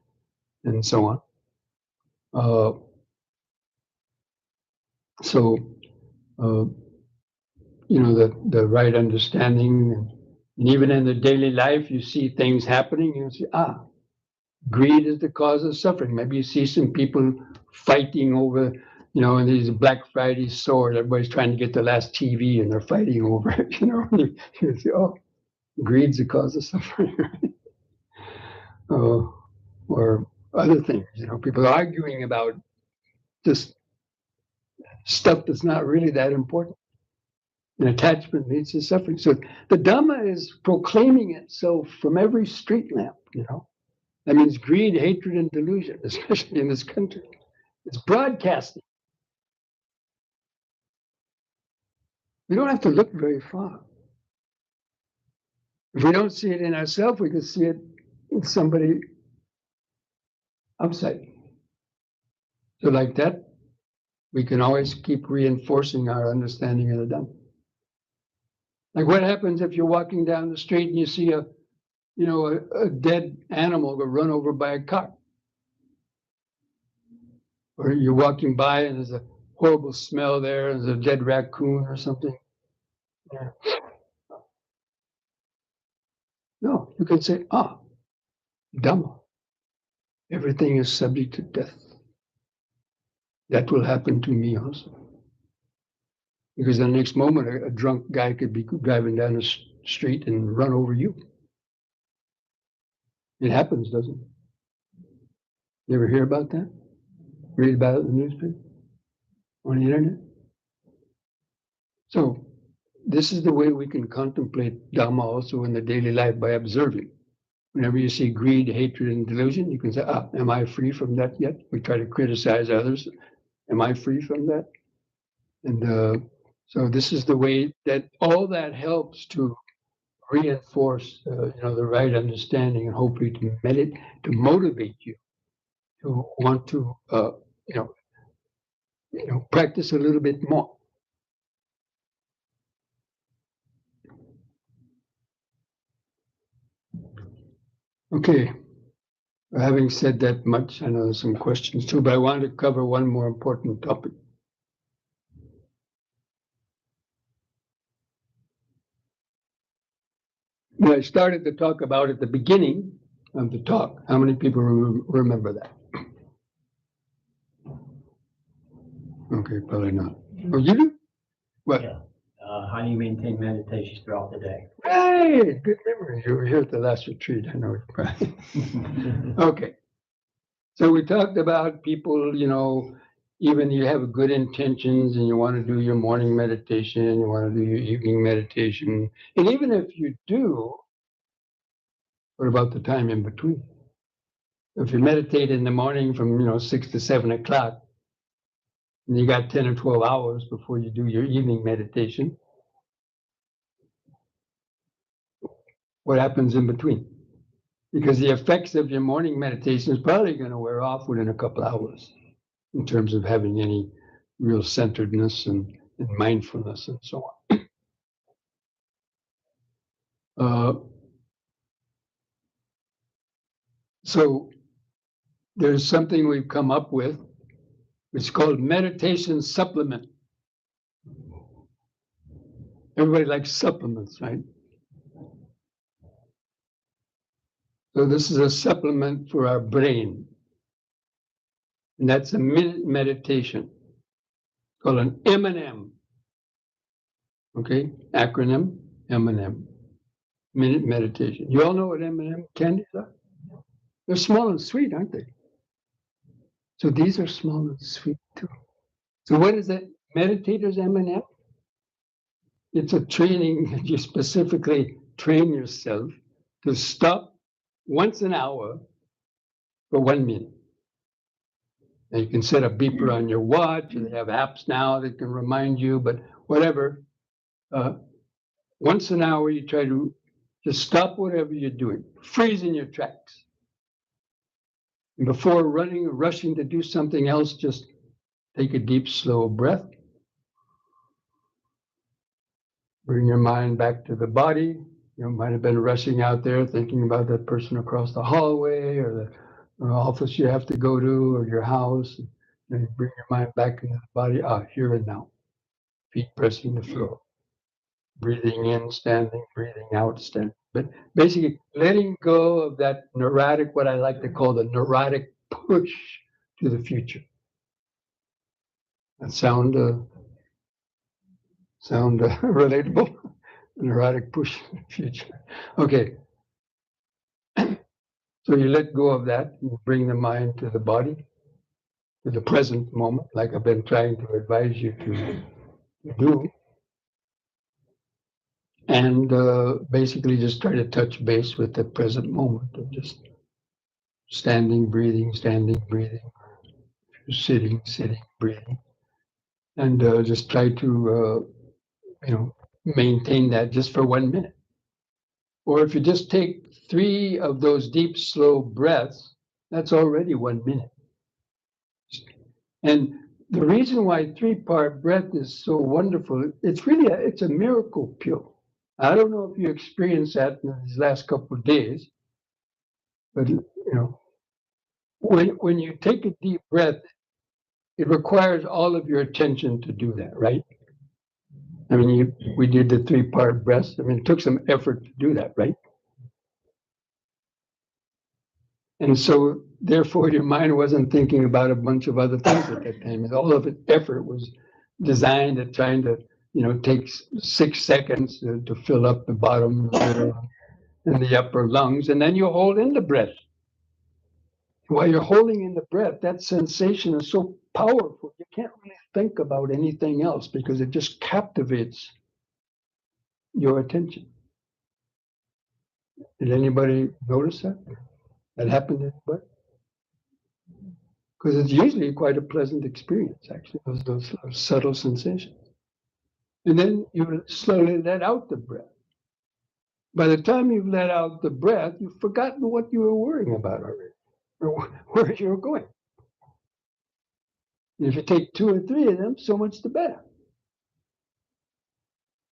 and so on. So, the right understanding, and even in the daily life, you see things happening, you see, greed is the cause of suffering. Maybe you see some people fighting over, in these Black Friday stores, everybody's trying to get the last TV and they're fighting over it, you say, greed's the cause of suffering, right? Or other things, people arguing about just stuff that's not really that important. And attachment leads to suffering. So the Dhamma is proclaiming itself from every street lamp, That means greed, hatred, and delusion, especially in this country. It's broadcasting. We don't have to look very far. If we don't see it in ourselves, we can see it in somebody outside. So like that, we can always keep reinforcing our understanding of the Dhamma. Like what happens if you're walking down the street and you see a dead animal get run over by a car? Or you're walking by and there's a horrible smell there, and there's a dead raccoon or something. Yeah. No, you can say, Dhamma. Everything is subject to death. That will happen to me also. Because the next moment, a drunk guy could be driving down the street and run over you. It happens, doesn't it? You ever hear about that? Read about it in the newspaper? On the internet? So, this is the way we can contemplate Dhamma also in the daily life, by observing. Whenever you see greed, hatred, and delusion, you can say, am I free from that yet? We try to criticize others. Am I free from that? And so this is the way that all that helps to reinforce, the right understanding, and hopefully to motivate you to want to, practice a little bit more. Okay. Having said that much, I know there's some questions too, but I wanted to cover one more important topic. Now, I started to talk about at the beginning of the talk. How many people remember that? Okay, probably not. Oh, you do? What? Yeah. How do you maintain meditation throughout the day? Hey, good memory. You were here at the last retreat. I know. Okay. So we talked about people, even you have good intentions and you want to do your morning meditation, you want to do your evening meditation. And even if you do, what about the time in between? If you meditate in the morning from, 6 to 7 o'clock, and you got 10 or 12 hours before you do your evening meditation, what happens in between? Because the effects of your morning meditation is probably going to wear off within a couple hours in terms of having any real centeredness and mindfulness and so on. So there's something we've come up with. It's called meditation supplement. Everybody likes supplements, right? So this is a supplement for our brain. And that's a minute meditation called an M&M. Okay, acronym M&M. Minute meditation. You all know what M&M candies are? They're small and sweet, aren't they? So these are small and sweet too. So what is that? Meditators M&M? It's a training that you specifically train yourself to stop once an hour for 1 minute. And you can set a beeper on your watch, and they have apps now that can remind you, but whatever. Once an hour, you try to just stop whatever you're doing, freeze in your tracks. And before running or rushing to do something else, just take a deep, slow breath. Bring your mind back to the body. You might have been rushing out there thinking about that person across the hallway or the office you have to go to or your house. And you bring your mind back into the body, here and now. Feet pressing the floor. Breathing in, standing, breathing out, standing. But basically letting go of that neurotic, what I like to call the neurotic push to the future. That sound relatable? Neurotic push to the future. Okay. So you let go of that, you bring the mind to the body, to the present moment, like I've been trying to advise you to do. And basically just try to touch base with the present moment of just standing, breathing, sitting, breathing. And just try to, maintain that just for 1 minute. Or if you just take 3 of those deep, slow breaths, that's already 1 minute. And the reason why 3-part breath is so wonderful, it's a miracle pill. I don't know if you experienced that in these last couple of days, but when you take a deep breath, it requires all of your attention to do that, right? I mean, we did the 3-part breath. I mean, it took some effort to do that, right? And so therefore your mind wasn't thinking about a bunch of other things at that time. And all of its effort was designed at trying to, take 6 seconds to fill up the bottom, the middle, and the upper lungs. And then you hold in the breath. While you're holding in the breath, that sensation is so powerful, you can't really think about anything else because it just captivates your attention. Did anybody notice that? That happened to anybody? Because it's usually quite a pleasant experience, actually, those subtle sensations. And then you slowly let out the breath. By the time you've let out the breath, you've forgotten what you were worrying about already, or where you were going. And if you take 2 or 3 of them, so much the better.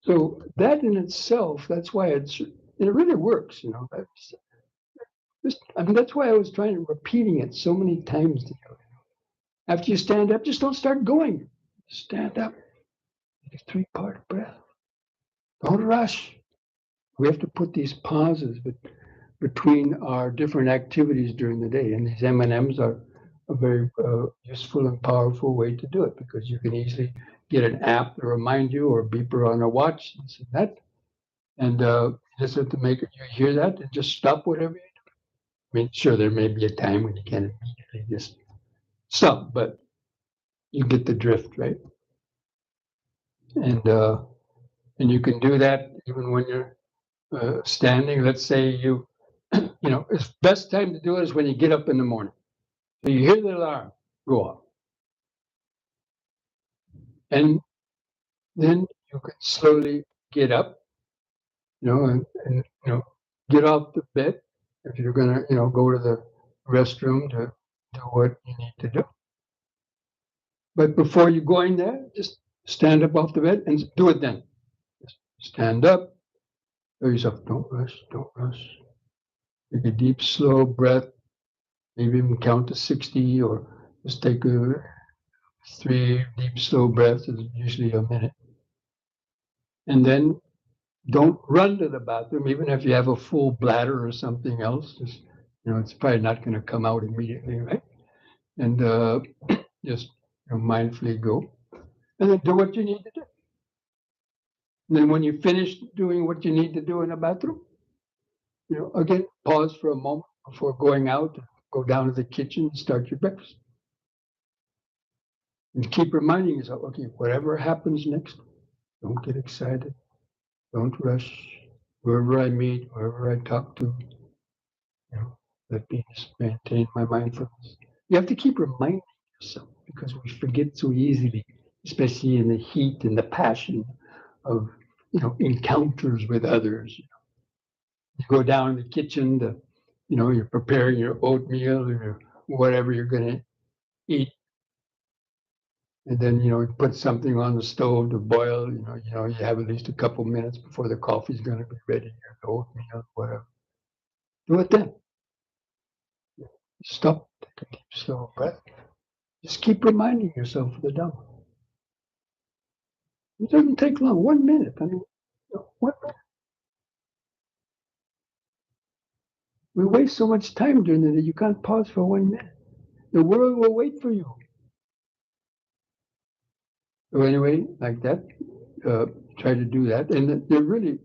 So that in itself, that's why it really works, that's why I was repeating it so many times. After you stand up, just don't start going. Stand up. Take a 3-part breath. Don't rush. We have to put these pauses between our different activities during the day, and these M&Ms are a very useful and powerful way to do it because you can easily get an app to remind you or a beeper on a watch, this and that. And you just have to make it, you hear that and just stop whatever you do. I mean, sure, there may be a time when you can't immediately just stop, but you get the drift, right? And you can do that even when you're standing. Let's say it's best time to do it is when you get up in the morning. So you hear the alarm go off. And then you can slowly get up, and get off the bed if you're gonna, go to the restroom to do what you need to do. But before you go in there, just stand up off the bed and do it then. Just stand up, tell yourself, don't rush, don't rush. Take a deep, slow breath, maybe even count to 60 or just take 3 deep, slow breaths, it's usually a minute. And then don't run to the bathroom, even if you have a full bladder or something else. Just, it's probably not going to come out immediately, right? And just mindfully go. And then do what you need to do. And then when you finish doing what you need to do in the bathroom, again, pause for a moment before going out, go down to the kitchen and start your breakfast. And keep reminding yourself, okay, whatever happens next, don't get excited. Don't rush. Whoever I meet, whoever I talk to, let me just maintain my mindfulness. You have to keep reminding yourself because we forget so easily, especially in the heat and the passion of encounters with others. You go down in the kitchen to, you're preparing your oatmeal or whatever you're going to eat. And then, you put something on the stove to boil, you have at least a couple minutes before the coffee's going to be ready, or the oatmeal, whatever. Do it then. Stop, take a deep, slow breath. Just keep reminding yourself of the Dhamma. It doesn't take long, 1 minute. I mean, 1 minute. We waste so much time during the day, you can't pause for 1 minute. The world will wait for you. So anyway, like that, try to do that. And they're really,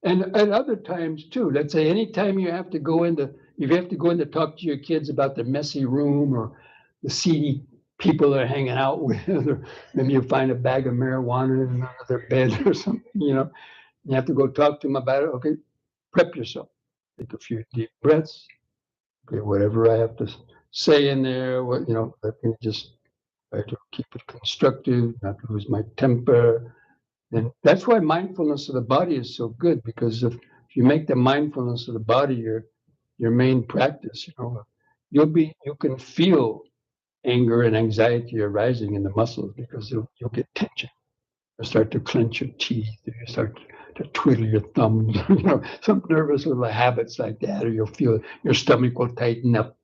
and at other times too, let's say anytime you have to go in to talk to your kids about the messy room or the seedy people they're hanging out with, or maybe you find a bag of marijuana under their bed or something, you have to go talk to them about it. Okay, prep yourself. Take a few deep breaths. Okay, whatever I have to say in there, let me just try to keep it constructive, not lose my temper. And that's why mindfulness of the body is so good, because if you make the mindfulness of the body your main practice, you can feel anger and anxiety arising in the muscles because you'll get tension. You'll start to clench your teeth, or you start to twiddle your thumbs, some nervous little habits like that, or you'll feel your stomach will tighten up,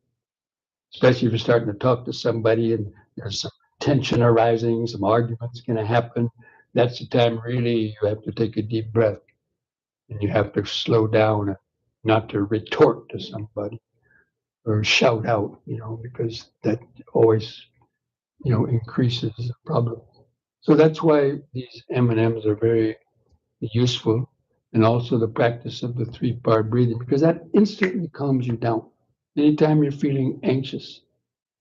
especially if you're starting to talk to somebody and there's some tension arising, some arguments going to happen. That's the time really you have to take a deep breath and you have to slow down and not to retort to somebody. or shout out, because that always, increases the problem. So that's why these M&Ms are very useful, and also the practice of the 3-part breathing, because that instantly calms you down. Anytime you're feeling anxious,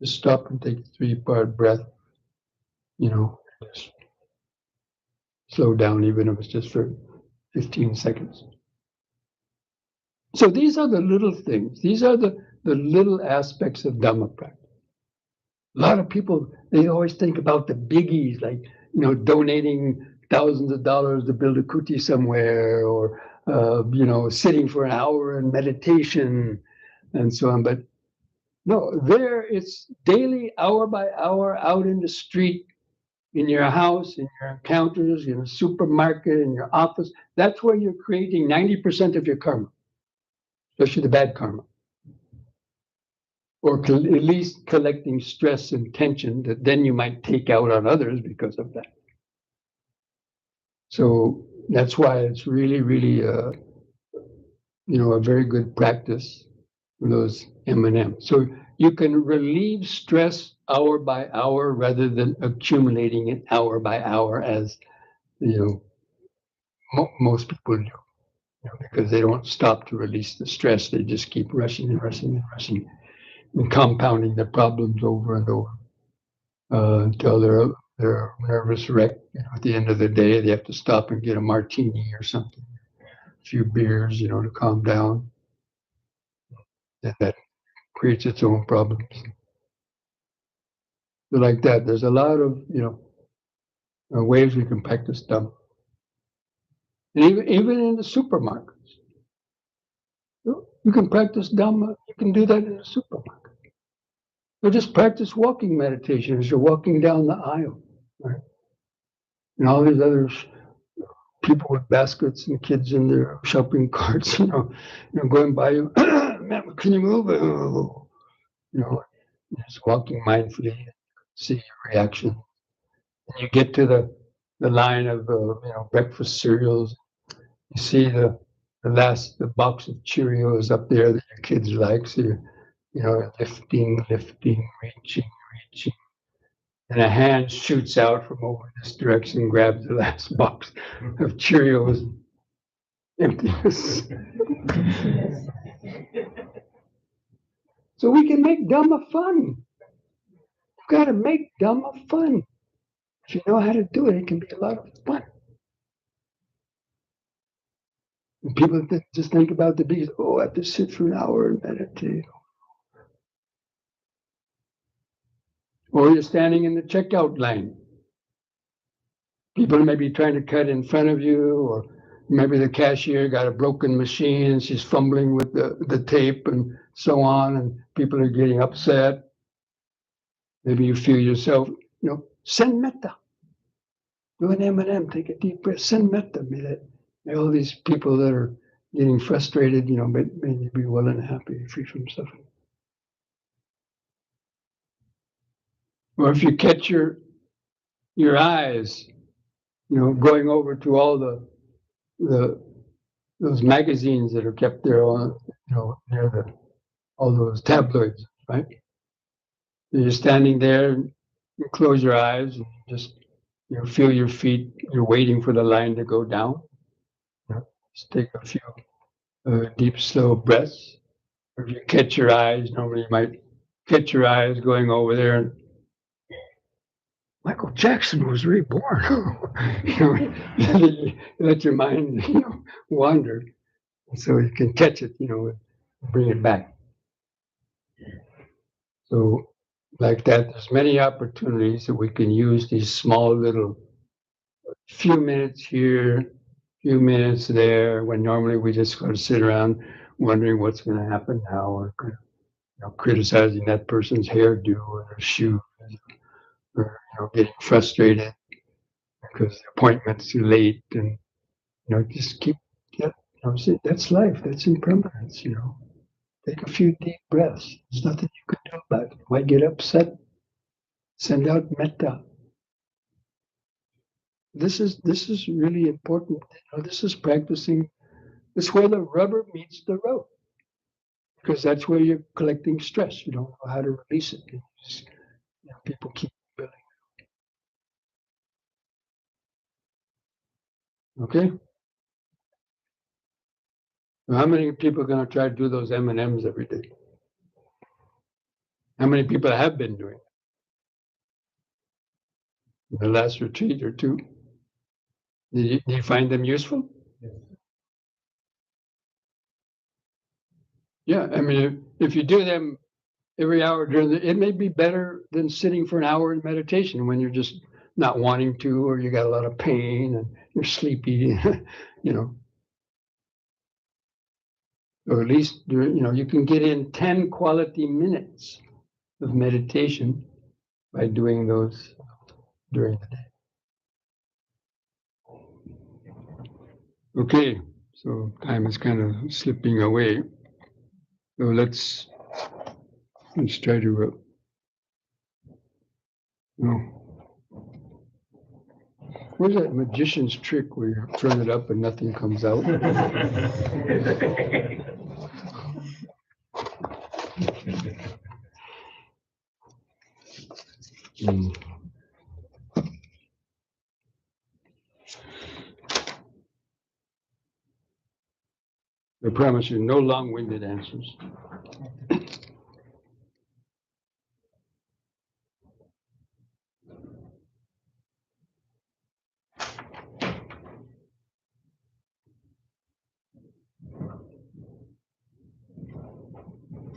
just stop and take a 3-part breath, just slow down, even if it's just for 15 seconds. So these are the little things. These are the little aspects of Dhamma practice. A lot of people, they always think about the biggies, like, donating thousands of dollars to build a kuti somewhere, or, sitting for an hour in meditation and so on. But no, there it's daily, hour by hour, out in the street, in your house, in your encounters, in a supermarket, in your office. That's where you're creating 90% of your karma, especially the bad karma. Or at least collecting stress and tension that then you might take out on others because of that. So that's why it's really, really, a very good practice for those M&Ms. So you can relieve stress hour by hour rather than accumulating it hour by hour, as most people do, because they don't stop to release the stress. They just keep rushing and rushing and rushing, and compounding the problems over and over until they're a nervous wreck. At the end of the day, they have to stop and get a martini or something, a few beers, to calm down. And that creates its own problems. So like that, there's a lot of ways we can practice Dhamma. And even in the supermarkets, you can practice Dhamma. You can do that in the supermarket. Or just practice walking meditation as you're walking down the aisle, right? And all these other people with baskets and kids in their shopping carts, going by you. Man, can you move? Just walking mindfully, see your reaction. And you get to the line of breakfast cereals. You see the box of Cheerios up there that your kids like. So you're lifting, reaching, and a hand shoots out from over this direction, grabs the last box of Cheerios, emptiness. So we can make Dhamma fun. You've got to make Dhamma fun. If you know how to do it, it can be a lot of fun. And people just think about the big, I have to sit for an hour and meditate. Or you're standing in the checkout line. People may be trying to cut in front of you, or maybe the cashier got a broken machine and she's fumbling with the tape and so on, and people are getting upset. Maybe you feel yourself, send metta. Do an M&M, take a deep breath, send metta. May all these people that are getting frustrated, may they be well and happy, free from suffering. Or if you catch your eyes, going over to all those magazines that are kept there on, near all those tabloids, right? You're standing there, you close your eyes, and just feel your feet. You're waiting for the line to go down. Just take a few deep, slow breaths. Or if you catch your eyes, normally you might catch your eyes going over there, and Michael Jackson was reborn. You let your mind, wander, so you can catch it, and bring it back. So, like that, there's many opportunities that we can use these small little few minutes here, few minutes there, when normally we just go to sit around wondering what's going to happen now, or criticizing that person's hairdo or their shoes, or getting frustrated because the appointment's too late, and just keep that's life. That's impermanence. Take a few deep breaths. There's nothing you can do about it. Why get upset? Send out metta. This is really important. This is practicing. This is where the rubber meets the road. because that's where you're collecting stress. You don't know how to release it. People keep building. Okay. Now, how many people are going to try to do those M&Ms every day? How many people have been doing it? The last retreat or two? Did you find them useful? Yes. Yeah, I mean, if you do them every hour during it may be better than sitting for an hour in meditation when you're just not wanting to, or you got a lot of pain and you're sleepy, or at least, you can get in 10 quality minutes of meditation by doing those during the day. Okay, so time is kind of slipping away. So let's try to, where's that magician's trick where you turn it up and nothing comes out? Mm. I promise you, no long-winded answers.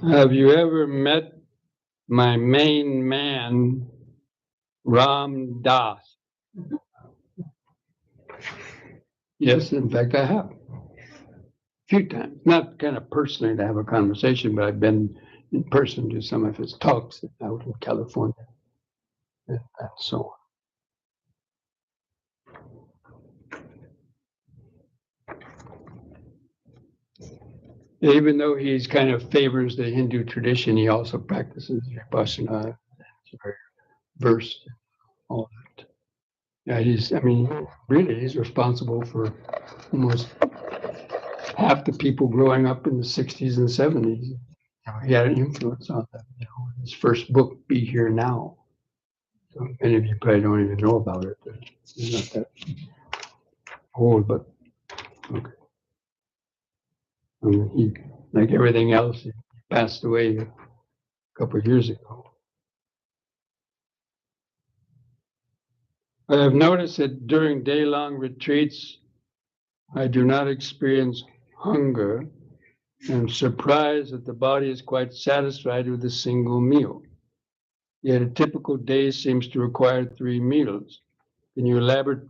Have you ever met my main man, Ram Das? Yes, in fact, I have. A few times. Not kind of personally to have a conversation, but I've been in person to some of his talks out in California and so on. Even though he's kind of favors the Hindu tradition, he also practices Vipassana. He's very versed in all that. Yeah, he's responsible for almost half the people growing up in the 60s and 70s. He had an influence on them. His first book, Be Here Now. So many of you probably don't even know about it. It's not that old, but okay. He, like everything else, he passed away a couple of years ago. I have noticed that during day-long retreats, I do not experience hunger. I'm surprised that the body is quite satisfied with a single meal. Yet a typical day seems to require 3 meals. Can you elaborate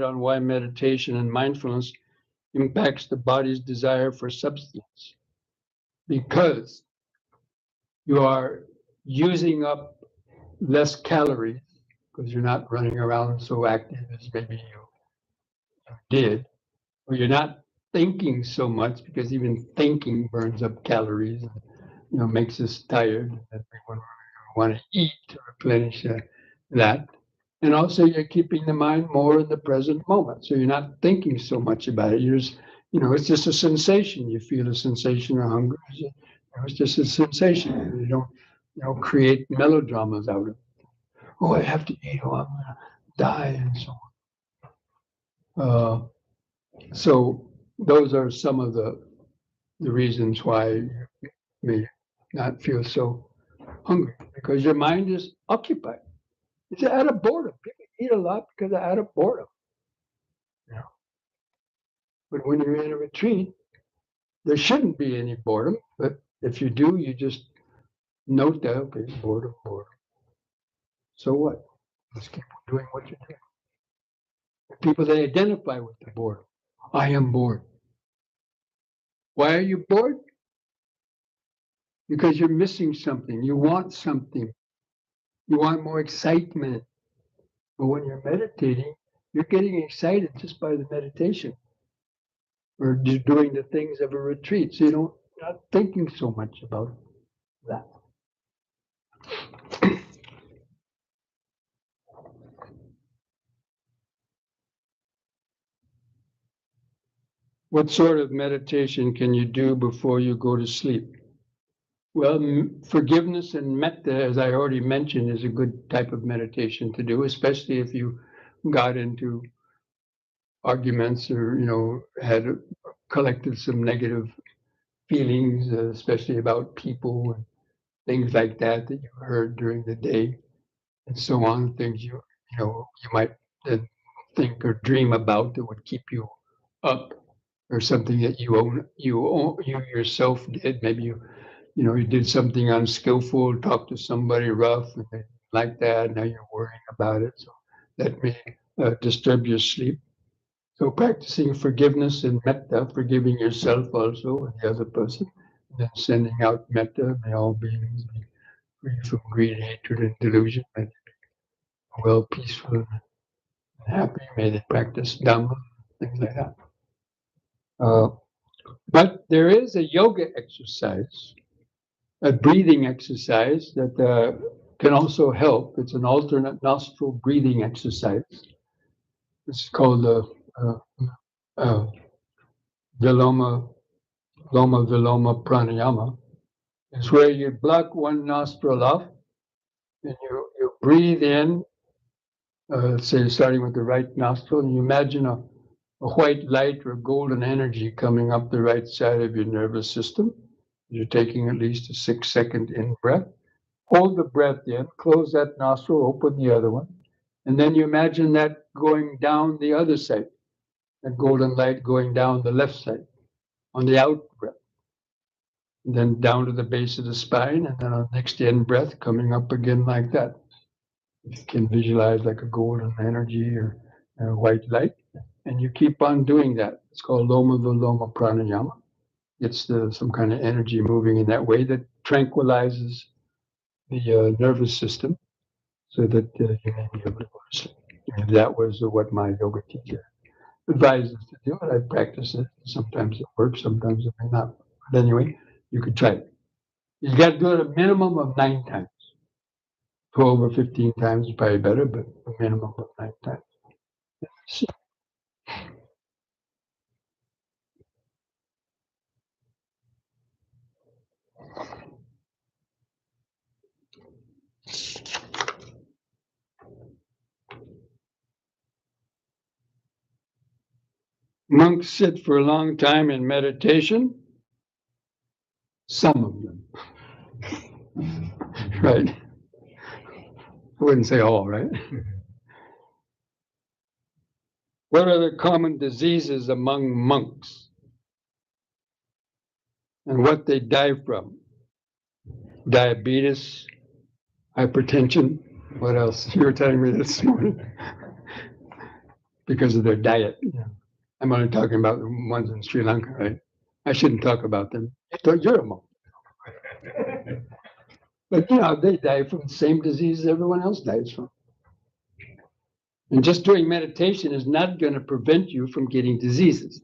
on why meditation and mindfulness impacts the body's desire for substance? Because you are using up less calories because you're not running around so active as maybe you did, or you're not thinking so much because even thinking burns up calories and makes us tired, and we want to eat to replenish that. And also you're keeping the mind more in the present moment, so you're not thinking so much about it. You're just, it's just a sensation. You feel a sensation of hunger. It's just a sensation. You don't create melodramas out of it. Oh, I have to eat, oh, I'm gonna die, and so on. So those are some of the reasons why you may not feel so hungry, because your mind is occupied. It's out of boredom. People eat a lot because they're out of boredom. But when you're in a retreat, there shouldn't be any boredom. But if you do, you just note that, okay, boredom. So what? Just keep doing what you're doing. People, they identify with the boredom. I am bored. Why are you bored? Because you're missing something. You want something. You want more excitement. But when you're meditating, you're getting excited just by the meditation or just doing the things of a retreat. So you're not thinking so much about that. What sort of meditation can you do before you go to sleep? Well, forgiveness and metta, as I already mentioned, is a good type of meditation to do, especially if you got into arguments or, had collected some negative feelings, especially about people and things like that you heard during the day and so on, things you might think or dream about that would keep you up, or something that you yourself did. Maybe you did something unskillful, talked to somebody rough, and they didn't like that. Now you're worrying about it, so that may disturb your sleep. So practicing forgiveness and metta, forgiving yourself also and the other person, and then sending out metta, may all beings be free from greed, hatred, and delusion. May they be well, peaceful, and happy. May they practice Dhamma, things like that. But there is a yoga exercise, a breathing exercise that can also help. It's an alternate nostril breathing exercise. It's called Viloma Viloma Pranayama. It's where you block one nostril off and you breathe in, let's say starting with the right nostril, and you imagine a white light or golden energy coming up the right side of your nervous system. You're taking at least a 6-second in breath. Hold the breath in, close that nostril, open the other one, and then you imagine that going down the other side, that golden light going down the left side on the out breath. And then down to the base of the spine, and then on the next in breath coming up again like that. You can visualize like a golden energy or a white light, and you keep on doing that. It's called Loma Viloma Pranayama. It's some kind of energy moving in that way that tranquilizes the nervous system, so that you may be able to go to sleep. And that was what my yoga teacher advised us to do, and I practice it. Sometimes it works, sometimes it may not. But anyway, you could try it. You got to do it a minimum of 9 times. 12 or 15 times is probably better, but a minimum of 9 times. Monks sit for a long time in meditation. Some of them. Right. I wouldn't say all, right? What are the common diseases among monks and what they die from? Diabetes, hypertension. What else? You were telling me this morning. Because of their diet. Yeah. I'm only talking about the ones in Sri Lanka, right? I shouldn't talk about them. You're a monk. But they die from the same disease everyone else dies from. And just doing meditation is not going to prevent you from getting diseases.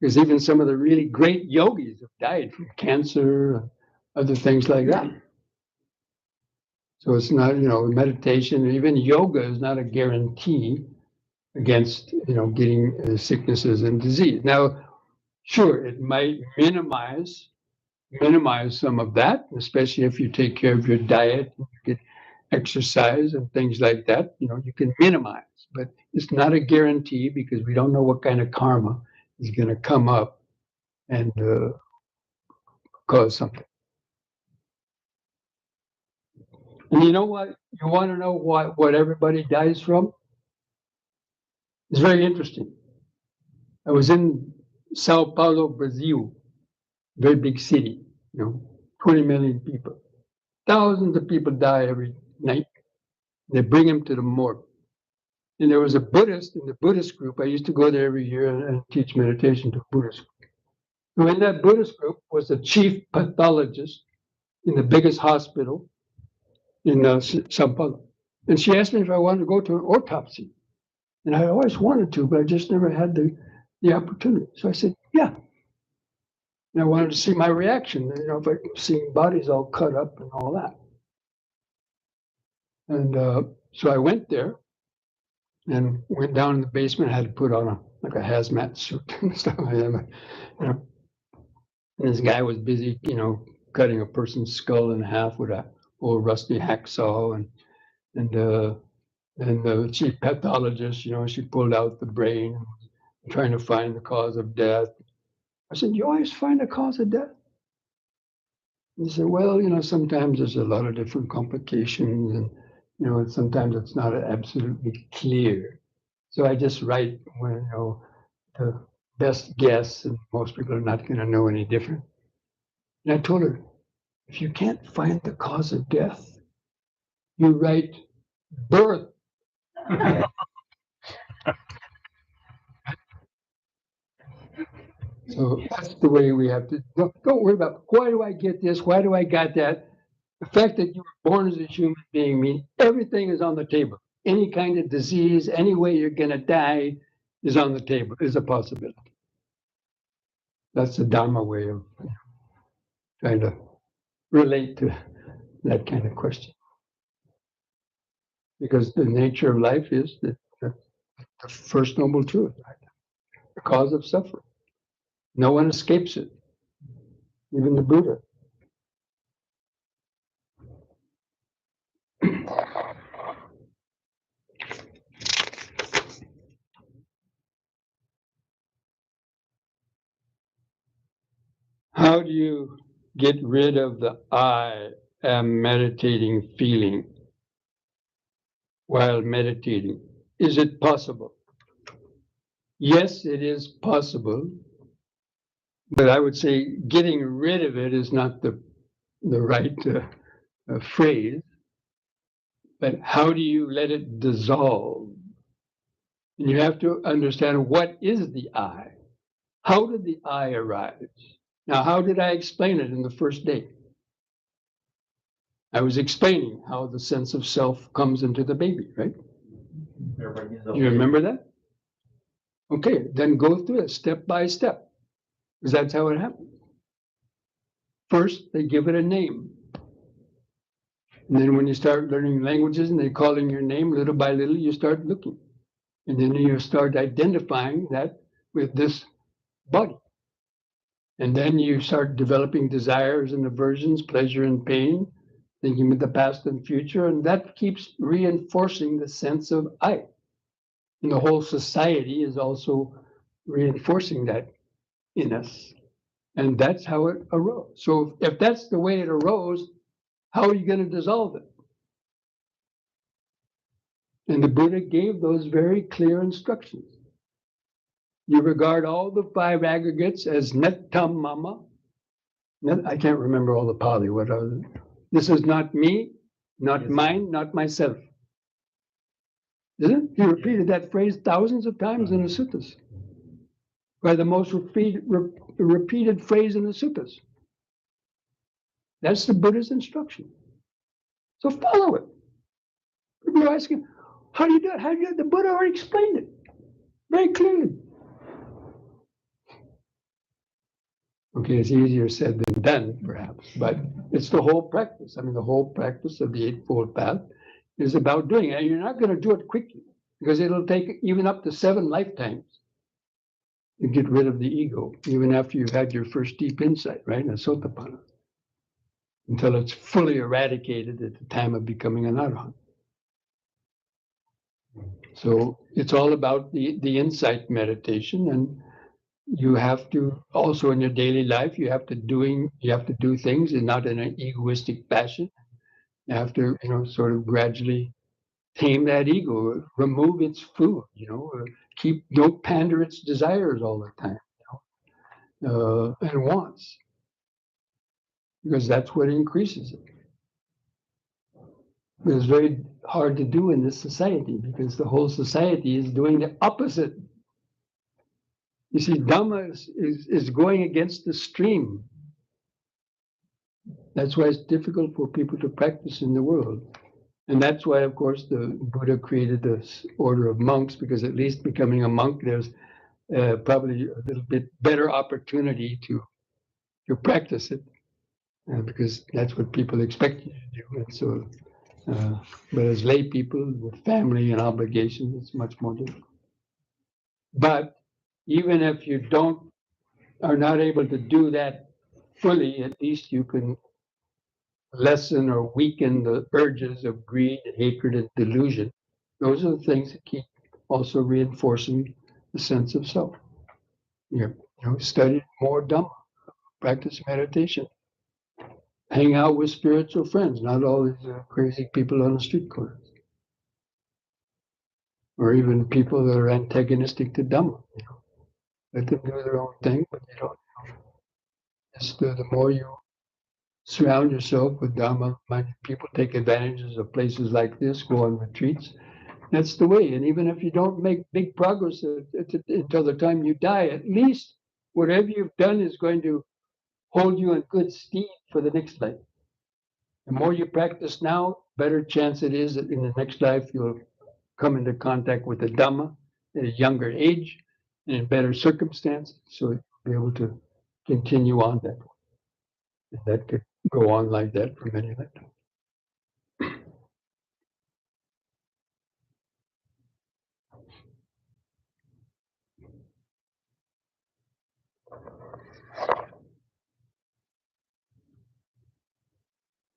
Because even some of the really great yogis have died from cancer and other things like that. So it's not, meditation, even yoga is not a guarantee against, getting sicknesses and disease. Now, sure, it might minimize some of that, especially if you take care of your diet, you get exercise and things like that. You can minimize, but it's not a guarantee because we don't know what kind of karma is going to come up and cause something. And you know what? You want to know what everybody dies from? It's very interesting. I was in Sao Paulo, Brazil, very big city, 20 million people. Thousands of people die every night. They bring them to the morgue. And there was a Buddhist in the Buddhist group. I used to go there every year and teach meditation to a Buddhist group. So in that Buddhist group was the chief pathologist in the biggest hospital in Sao Paulo. And she asked me if I wanted to go to an autopsy. And I always wanted to, but I just never had the opportunity. So I said, yeah. And I wanted to see my reaction, if I seeing bodies all cut up and all that. And so I went there. and went down in the basement. I had to put on a hazmat suit and stuff like that. You know, and this guy was busy, cutting a person's skull in half with a old rusty hacksaw, and the chief pathologist, she pulled out the brain, trying to find the cause of death. I said, "You always find the cause of death?" He said, "Well, sometimes there's a lot of different complications, and sometimes it's not absolutely clear. So I just write when the best guess, and most people are not going to know any different." And I told her, if you can't find the cause of death, you write birth. So that's the way we have to. Don't worry about why do I get this? Why do I got that? The fact that you were born as a human being means everything is on the table. Any kind of disease, any way you're going to die is on the table, is a possibility. That's the Dhamma way of trying to relate to that kind of question. Because the nature of life is that the first noble truth, right? The cause of suffering. No one escapes it, even the Buddha. How do you get rid of the I am meditating feeling while meditating? Is it possible? Yes, it is possible, but I would say getting rid of it is not the right phrase. But how do you let it dissolve? And you have to understand, what is the I? How did the I arise? Now, how did I explain it in the first day? I was explaining how the sense of self comes into the baby, right? You remember that? Okay, then go through it step by step, because that's how it happens. First, they give it a name. And then when you start learning languages and they're calling your name, little by little, you start looking. And then you start identifying that with this body. And then you start developing desires and aversions, pleasure and pain, thinking of the past and future, and that keeps reinforcing the sense of I. And the whole society is also reinforcing that in us. And that's how it arose. So if that's the way it arose, how are you going to dissolve it? And the Buddha gave those very clear instructions. You regard all the five aggregates as nettam mama. I can't remember all the Pali. What are they? This is not me, not mine, not myself. Isn't it? He repeated that phrase thousands of times in the suttas. By the most repeated phrase in the suttas. That's the Buddha's instruction. So follow it. People are asking, how do you do it? How do you do it? The Buddha already explained it very clearly. Okay, it's easier said than done, perhaps, but it's the whole practice. I mean, the whole practice of the Eightfold Path is about doing it. And you're not going to do it quickly, because it'll take even up to 7 lifetimes to get rid of the ego, even after you've had your first deep insight, right? A sotapanna, until it's fully eradicated at the time of becoming an arahant. So it's all about the insight meditation, and you have to also in your daily life, you have to do things and not in an egoistic fashion. You have to, sort of gradually tame that ego, remove its food, don't pander its desires all the time, and wants, because that's what increases it. But it's very hard to do in this society, because the whole society is doing the opposite. You see, Dhamma is going against the stream. That's why it's difficult for people to practice in the world. And that's why, of course, the Buddha created this order of monks, because at least becoming a monk, there's probably a little bit better opportunity to practice it, because that's what people expect you to do. And so But as lay people with family and obligations, it's much more difficult. But even if you are not able to do that fully, at least you can lessen or weaken the urges of greed, hatred, and delusion. Those are the things that keep also reinforcing the sense of self. Study more Dhamma, practice meditation, hang out with spiritual friends, not all these crazy people on the street corners, or even people that are antagonistic to Dhamma. Let them do their own thing, but just the more you surround yourself with Dhamma-minded people, take advantages of places like this, go on retreats. That's the way. And even if you don't make big progress until the time you die, at least whatever you've done is going to hold you in good stead for the next life. The more you practice now, better chance it is that in the next life you'll come into contact with the Dhamma at a younger age and in better circumstances, so you'll be able to continue on that way. And that could go on like that for many lifetimes.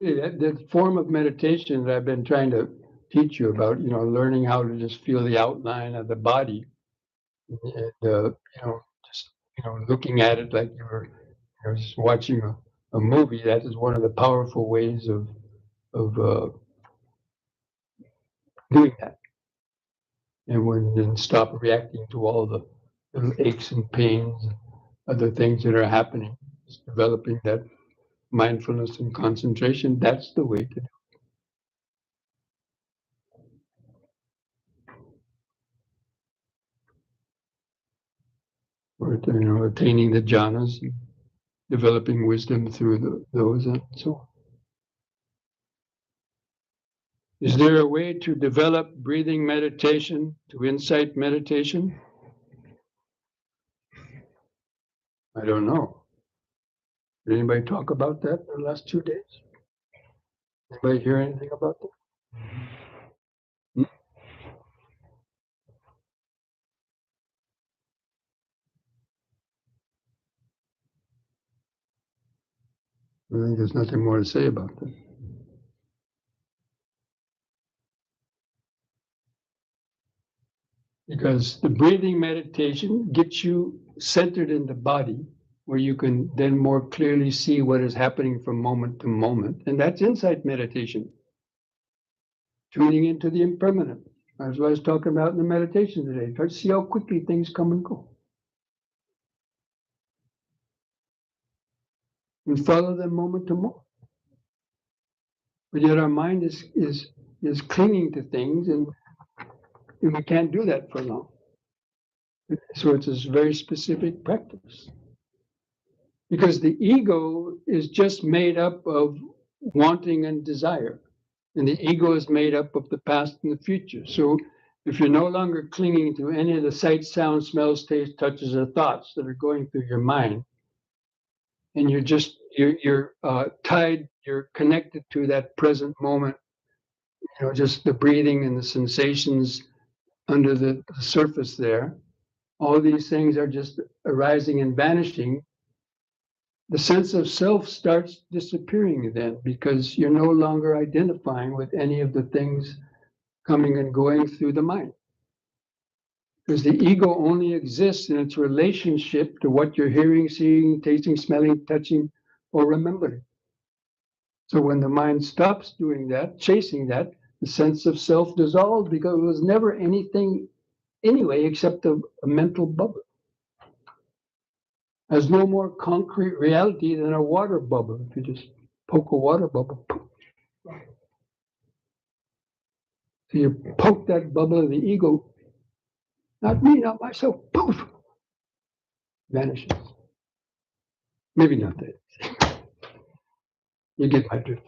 The form of meditation that I've been trying to teach you about, learning how to just feel the outline of the body, and just looking at it like you were just watching a movie. That is one of the powerful ways of doing that. And then stop reacting to all the little aches and pains and other things that are happening. Just developing that mindfulness and concentration. That's the way to do it. Or attaining the jhanas, and developing wisdom through those, and so on. Is there a way to develop breathing meditation to insight meditation? I don't know. Did anybody talk about that in the last 2 days? Anybody hear anything about that? I think there's nothing more to say about that. Because the breathing meditation gets you centered in the body, where you can then more clearly see what is happening from moment to moment. And that's insight meditation, tuning into the impermanent. That's what I was talking about in the meditation today. Try to see how quickly things come and go. And follow them moment to moment. But yet our mind is clinging to things, and we can't do that for long. So it's a very specific practice. Because the ego is just made up of wanting and desire. And the ego is made up of the past and the future. So if you're no longer clinging to any of the sights, sounds, smells, tastes, touches, or thoughts that are going through your mind, and you're tied, you're connected to that present moment, just the breathing and the sensations under the surface there, all these things are just arising and vanishing. The sense of self starts disappearing then, because you're no longer identifying with any of the things coming and going through the mind. Because the ego only exists in its relationship to what you're hearing, seeing, tasting, smelling, touching, or remembering. So when the mind stops doing that, chasing that, the sense of self dissolves, because it was never anything anyway except a mental bubble. Has no more concrete reality than a water bubble. If you just poke a water bubble, poof. So you poke that bubble of the ego, not me, not myself, poof, vanishes. Maybe not that. You get my drift.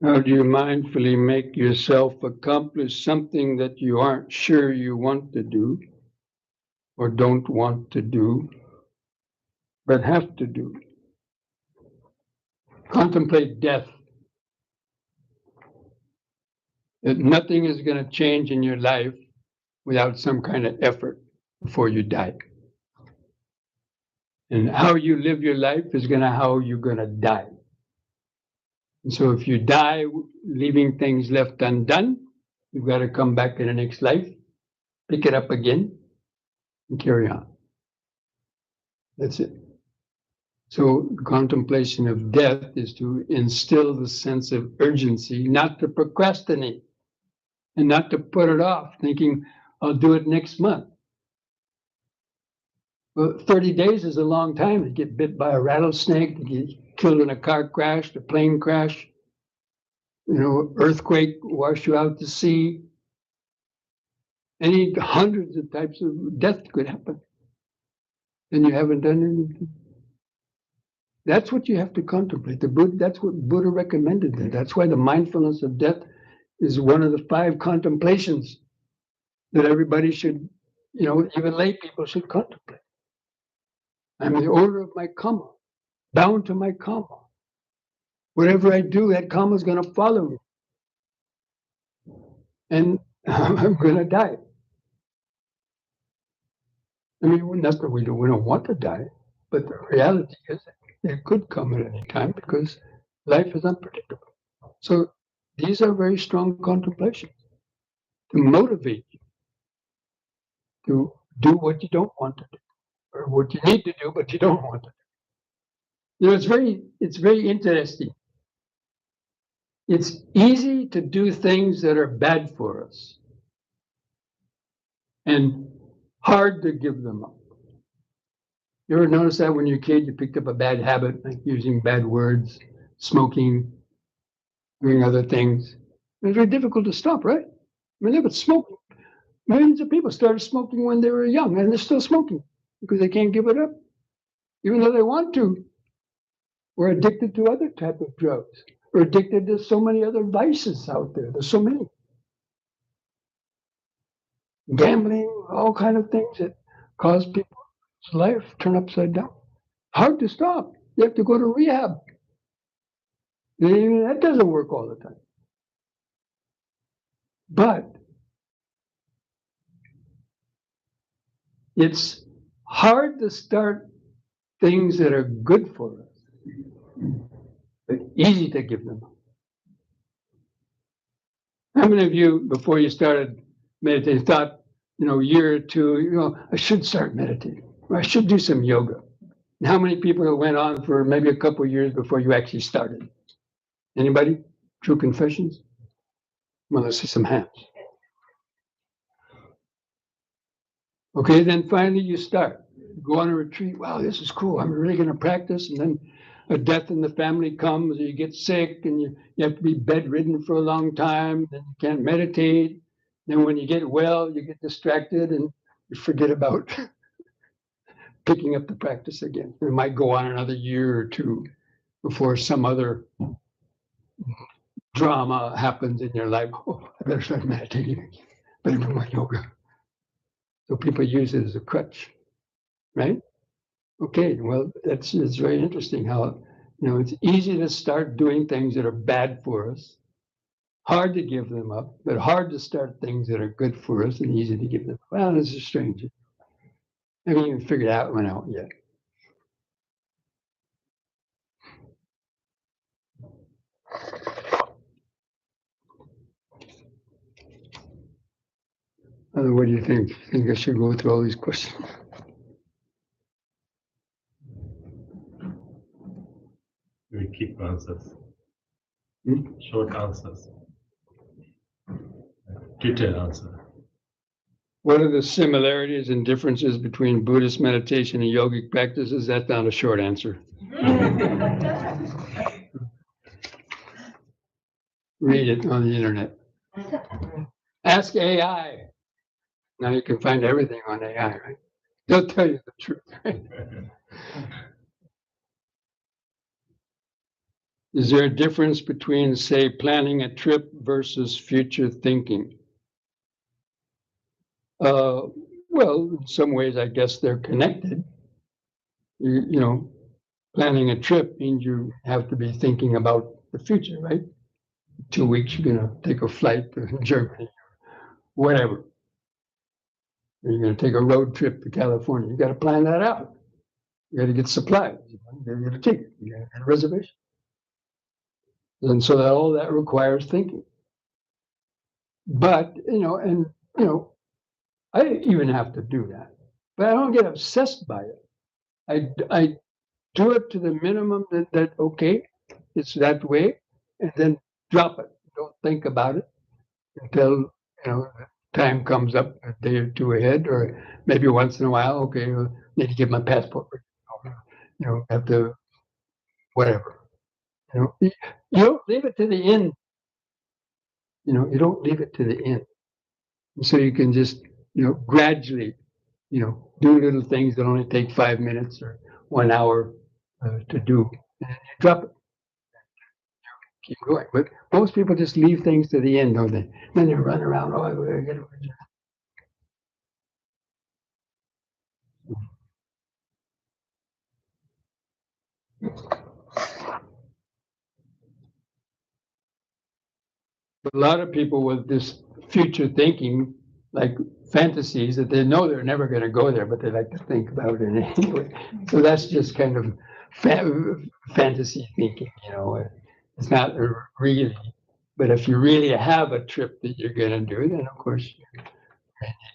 How do you mindfully make yourself accomplish something that you aren't sure you want to do or don't want to do, but have to do? Contemplate death. That nothing is going to change in your life without some kind of effort before you die. And how you live your life is going to how you're going to die. And so if you die leaving things left undone, you've got to come back in the next life, pick it up again, and carry on. That's it. So contemplation of death is to instill the sense of urgency, not to procrastinate and not to put it off, thinking, I'll do it next month. Well, 30 days is a long time to get bit by a rattlesnake, to get killed in a car crash, a plane crash, earthquake, wash you out to sea. Any hundreds of types of death could happen. And you haven't done anything. That's what you have to contemplate. That's what Buddha recommended. That's why the mindfulness of death is one of the 5 contemplations that everybody should, even lay people should contemplate. I'm in the order of my karma, bound to my karma. Whatever I do, that karma is going to follow me. And I'm going to die. I mean, not that we don't want to die, but the reality is it could come at any time because life is unpredictable. So these are very strong contemplations to motivate you to do what you don't want to do, or what you need to do but you don't want to do. It's very interesting. It's easy to do things that are bad for us and hard to give them up. You ever notice that when you're a kid, you picked up a bad habit, like using bad words, smoking, doing other things? It's very difficult to stop, right? I mean, look at smoking. Millions of people started smoking when they were young, and they're still smoking because they can't give it up, even though they want to. We're addicted to other type of drugs. We're addicted to so many other vices out there. There's so many. Gambling, all kind of things that cause people's life turn upside down. Hard to stop. You have to go to rehab. That doesn't work all the time. But it's hard to start things that are good for us, but easy to give them up. How many of you, before you started meditating, thought, a year or two, I should start meditating, or I should do some yoga? And how many people went on for maybe a couple of years before you actually started? Anybody? True confessions? Well, let's see some hands. Okay, then finally you start. You go on a retreat. Wow, this is cool. I'm really going to practice. And then a death in the family comes, or you get sick, and you have to be bedridden for a long time. Then you can't meditate. Then when you get well, you get distracted and you forget about picking up the practice again. It might go on another year or two before some other drama happens in your life. Oh, I better start meditating again. Better do my yoga. So people use it as a crutch, right? Okay, well, it's very interesting how, it's easy to start doing things that are bad for us, hard to give them up, but hard to start things that are good for us and easy to give them up. Well, this is strange. I haven't even figured that one out yet. What do you think? Think I should go through all these questions? We keep answers. Hmm? Short answers. Detailed answer. What are the similarities and differences between Buddhist meditation and yogic practices? That's not a short answer. Read it on the internet. Ask AI. Now you can find everything on AI, right? They'll tell you the truth. Right? Is there a difference between, say, planning a trip versus future thinking? Well, in some ways, I guess they're connected. You know, planning a trip means you have to be thinking about the future, right? 2 weeks, you're going to take a flight to Germany, whatever. You're going to take a road trip to California. You got to plan that out. You got to get supplies. You got to get a ticket. You got to get a reservation. And so that all that requires thinking. But I even have to do that. But I don't get obsessed by it. I do it to the minimum that okay, it's that way, and then drop it. Don't think about it until time comes up a day or two ahead, or maybe once in a while. Okay, need to get my passport. Have to whatever. You don't leave it to the end. You don't leave it to the end, and so you can just gradually do little things that only take 5 minutes or 1 hour to do, and you drop it. Keep going. But most people just leave things to the end, don't they? Then they run around. Oh, I gotta get it. A lot of people with this future thinking, like fantasies that they know they're never going to go there, but they like to think about it anyway. So that's just kind of fantasy thinking, It's not really. But if you really have a trip that you're going to do, then of course you need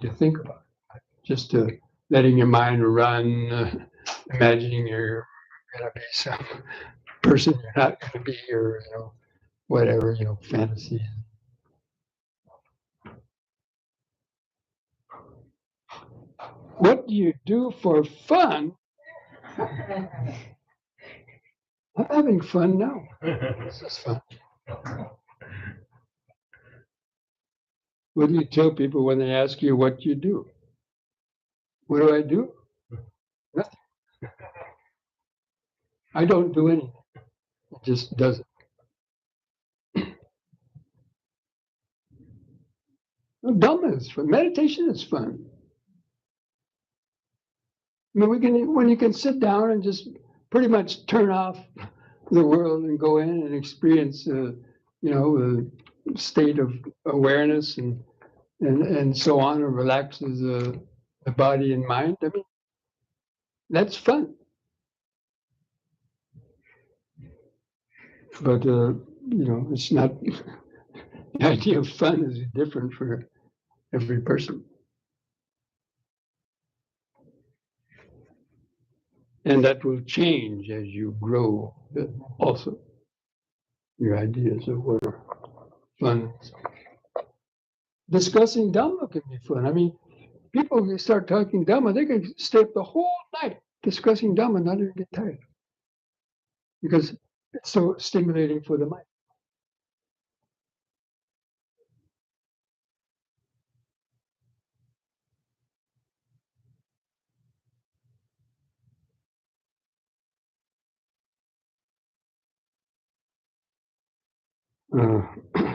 to think about it. Just to letting your mind run, imagining you're going to be some person you're not going to be, or whatever, fantasy. What do you do for fun? I'm having fun now. This is fun. What do you tell people when they ask you what you do? What do I do? Nothing. I don't do anything. It just does it. Well, Dhamma is fun. Meditation is fun. I mean, when you can sit down and just pretty much turn off the world and go in and experience, a state of awareness and so on, and relaxes the body and mind. I mean, that's fun. But it's not. The idea of fun is different for every person. And that will change as you grow also. Your ideas of what are fun. Discussing Dhamma can be fun. I mean, people who start talking Dhamma, they can stay up the whole night discussing Dhamma, not even get tired. Because it's so stimulating for the mind.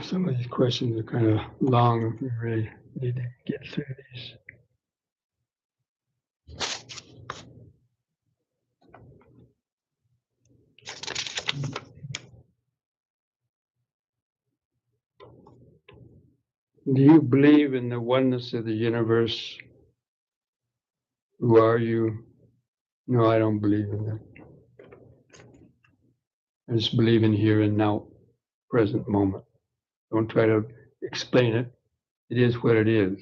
Some of these questions are kind of long. We really need to get through these. Do you believe in the oneness of the universe? Who are you? No, I don't believe in that. I just believe in here and now, present moment. Don't try to explain it. It is what it is.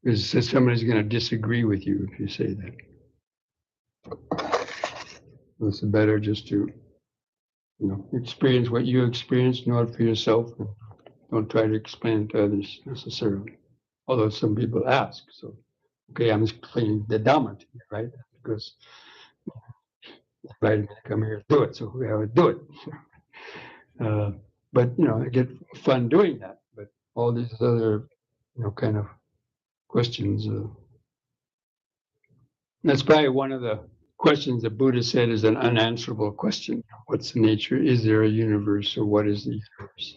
Because somebody's going to disagree with you if you say that. It's better just to, experience what you experience, know it for yourself, and don't try to explain it to others necessarily. Although some people ask, so okay, I'm explaining the Dhamma to you, right? Because you invited me to come here to do it, so we have to do it. But I get fun doing that. But all these other, kind of questions. That's probably one of the questions the Buddha said is an unanswerable question. What's the nature? Is there a universe, or what is the universe?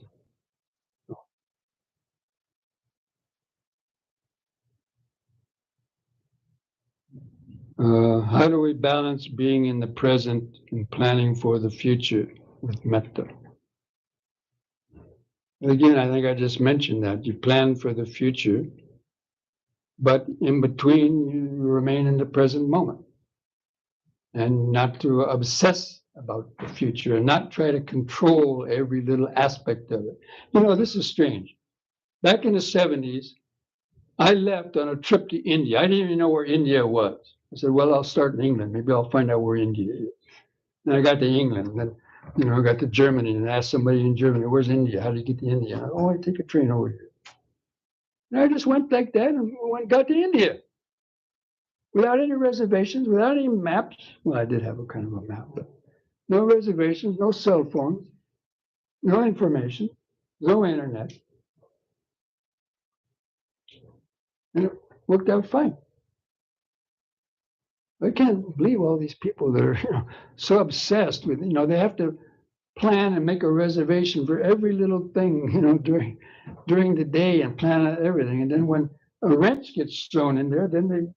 How do we balance being in the present and planning for the future with metta? Again, I think I just mentioned that. You plan for the future, but in between, you remain in the present moment. And not to obsess about the future and not try to control every little aspect of it. You know, this is strange. Back in the 70s, I left on a trip to India. I didn't even know where India was. I said, well, I'll start in England. Maybe I'll find out where India is. Then I got to England. And then, you know, I got to Germany and asked somebody in Germany, where's India? How do you get to India? Oh, I take a train over here. And I just went like that and got to India without any reservations, without any maps. Well, I did have a kind of a map, but no reservations, no cell phones, no information, no internet. And it worked out fine. I can't believe all these people that are, you know, so obsessed with, you know, they have to plan and make a reservation for every little thing, you know, during the day and plan out everything. And then when a wrench gets thrown in there, then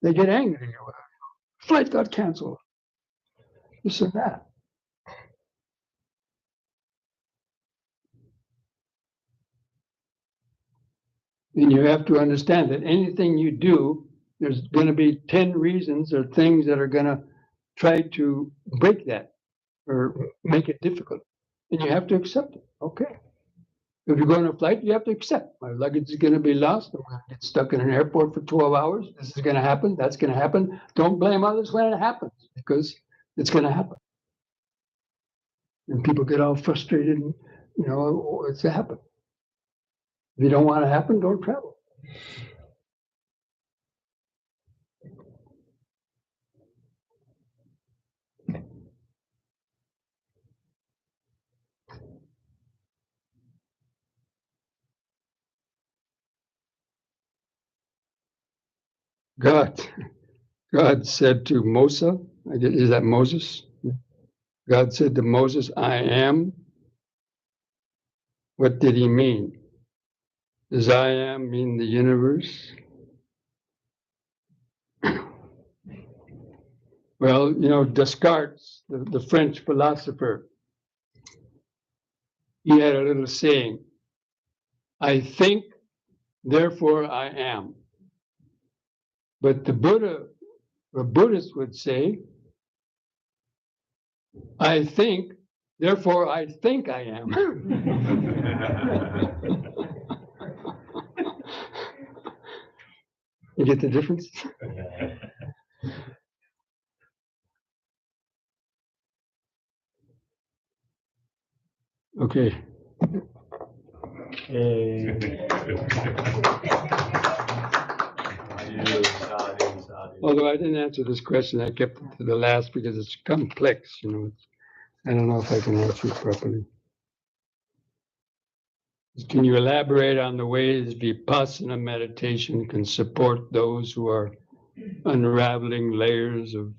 they get angry. Flight got canceled. This and that. And you have to understand that anything you do, there's going to be 10 reasons or things that are going to try to break that or make it difficult. And you have to accept it. Okay. If you're going on a flight, you have to accept my luggage is going to be lost. I'm going to get stuck in an airport for 12 hours. This is going to happen. That's going to happen. Don't blame others when it happens, because it's going to happen. And people get all frustrated and, you know, it's to happen. If you don't want to happen, don't travel. God said to Moses, is that Moses? God said to Moses, I am. What did he mean? Does I am mean the universe? Well, you know, Descartes, the French philosopher, he had a little saying, I think, therefore I am. But the Buddhists would say, I think, therefore I think I am. You get the difference? Okay. Although I didn't answer this question, I kept it to the last because it's complex, you know. I don't know if I can answer it properly. Can you elaborate on the ways Vipassana meditation can support those who are unraveling layers of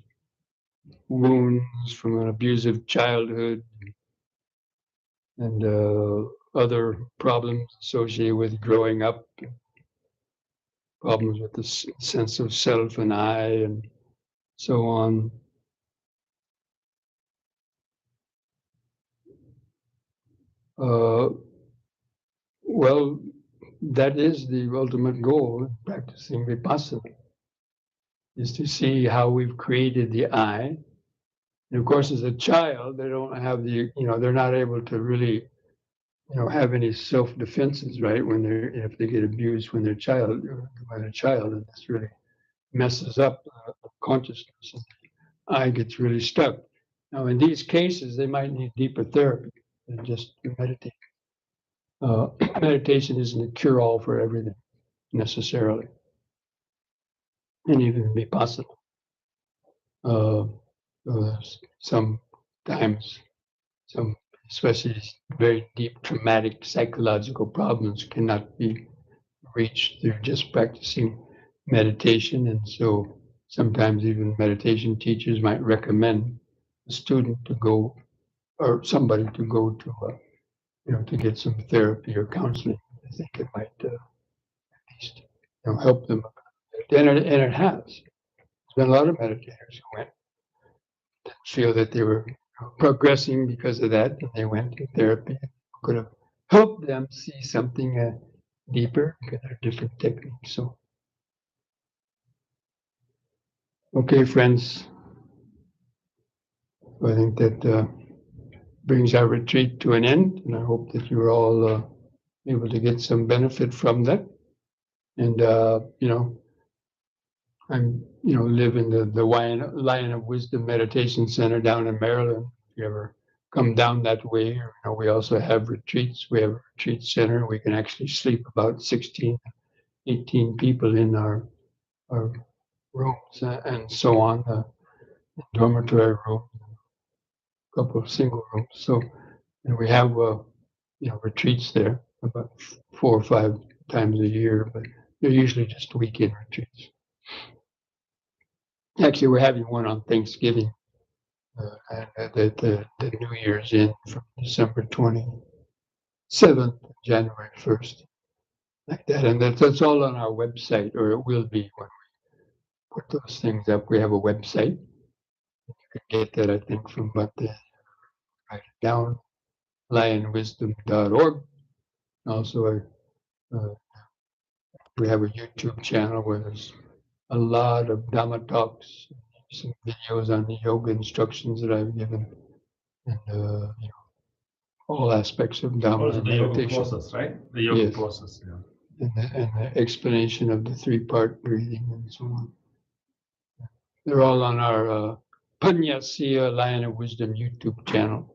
wounds from an abusive childhood and other problems associated with growing up, problems with the sense of self and I and so on? Well, that is the ultimate goal in practicing Vipassana, is to see how we've created the I. And of course, as a child, they don't have the, you know, they're not able to really, you know, have any self-defenses, right? When they're, if they get abused when they're by a child, and this really messes up consciousness. And the I gets really stuck. Now, in these cases, they might need deeper therapy than just meditate. Meditation isn't a cure-all for everything necessarily, and even Vipassana. Sometimes, especially very deep traumatic psychological problems cannot be reached through just practicing meditation, and so sometimes even meditation teachers might recommend a student to go or somebody to go to, to get some therapy or counseling. I think it might at least, help them. And it has. There's been a lot of meditators who didn't feel that they were progressing because of that, and they went to therapy. Could have helped them see something deeper because there are different techniques. So, okay, friends, I think that brings our retreat to an end, and I hope that you're all able to get some benefit from that. And I'm live in the Lion of Wisdom Meditation Center down in Maryland. If you ever come down that way, we also have retreats. We have a retreat center. We can actually sleep about 16, 18 people in our rooms and so on, dormitory room, a couple of single rooms. So, and we have retreats there about 4 or 5 times a year, but they're usually just weekend retreats. Actually, we're having one on Thanksgiving, and the New Year's in from December 27th to January 1st, like that. And that's all on our website, or it will be when we put those things up. We have a website. You can get that, I think, from Bhante. Write it down, lionwisdom.org. Also, we have a YouTube channel where there's a lot of Dhamma talks, some videos on the yoga instructions that I've given, and all aspects of Dhamma Also and the yoga meditation. process, right? The yoga Yes. process, yeah. And the explanation of the 3-part breathing and so on. They're all on our Panyasya Lion of Wisdom YouTube channel.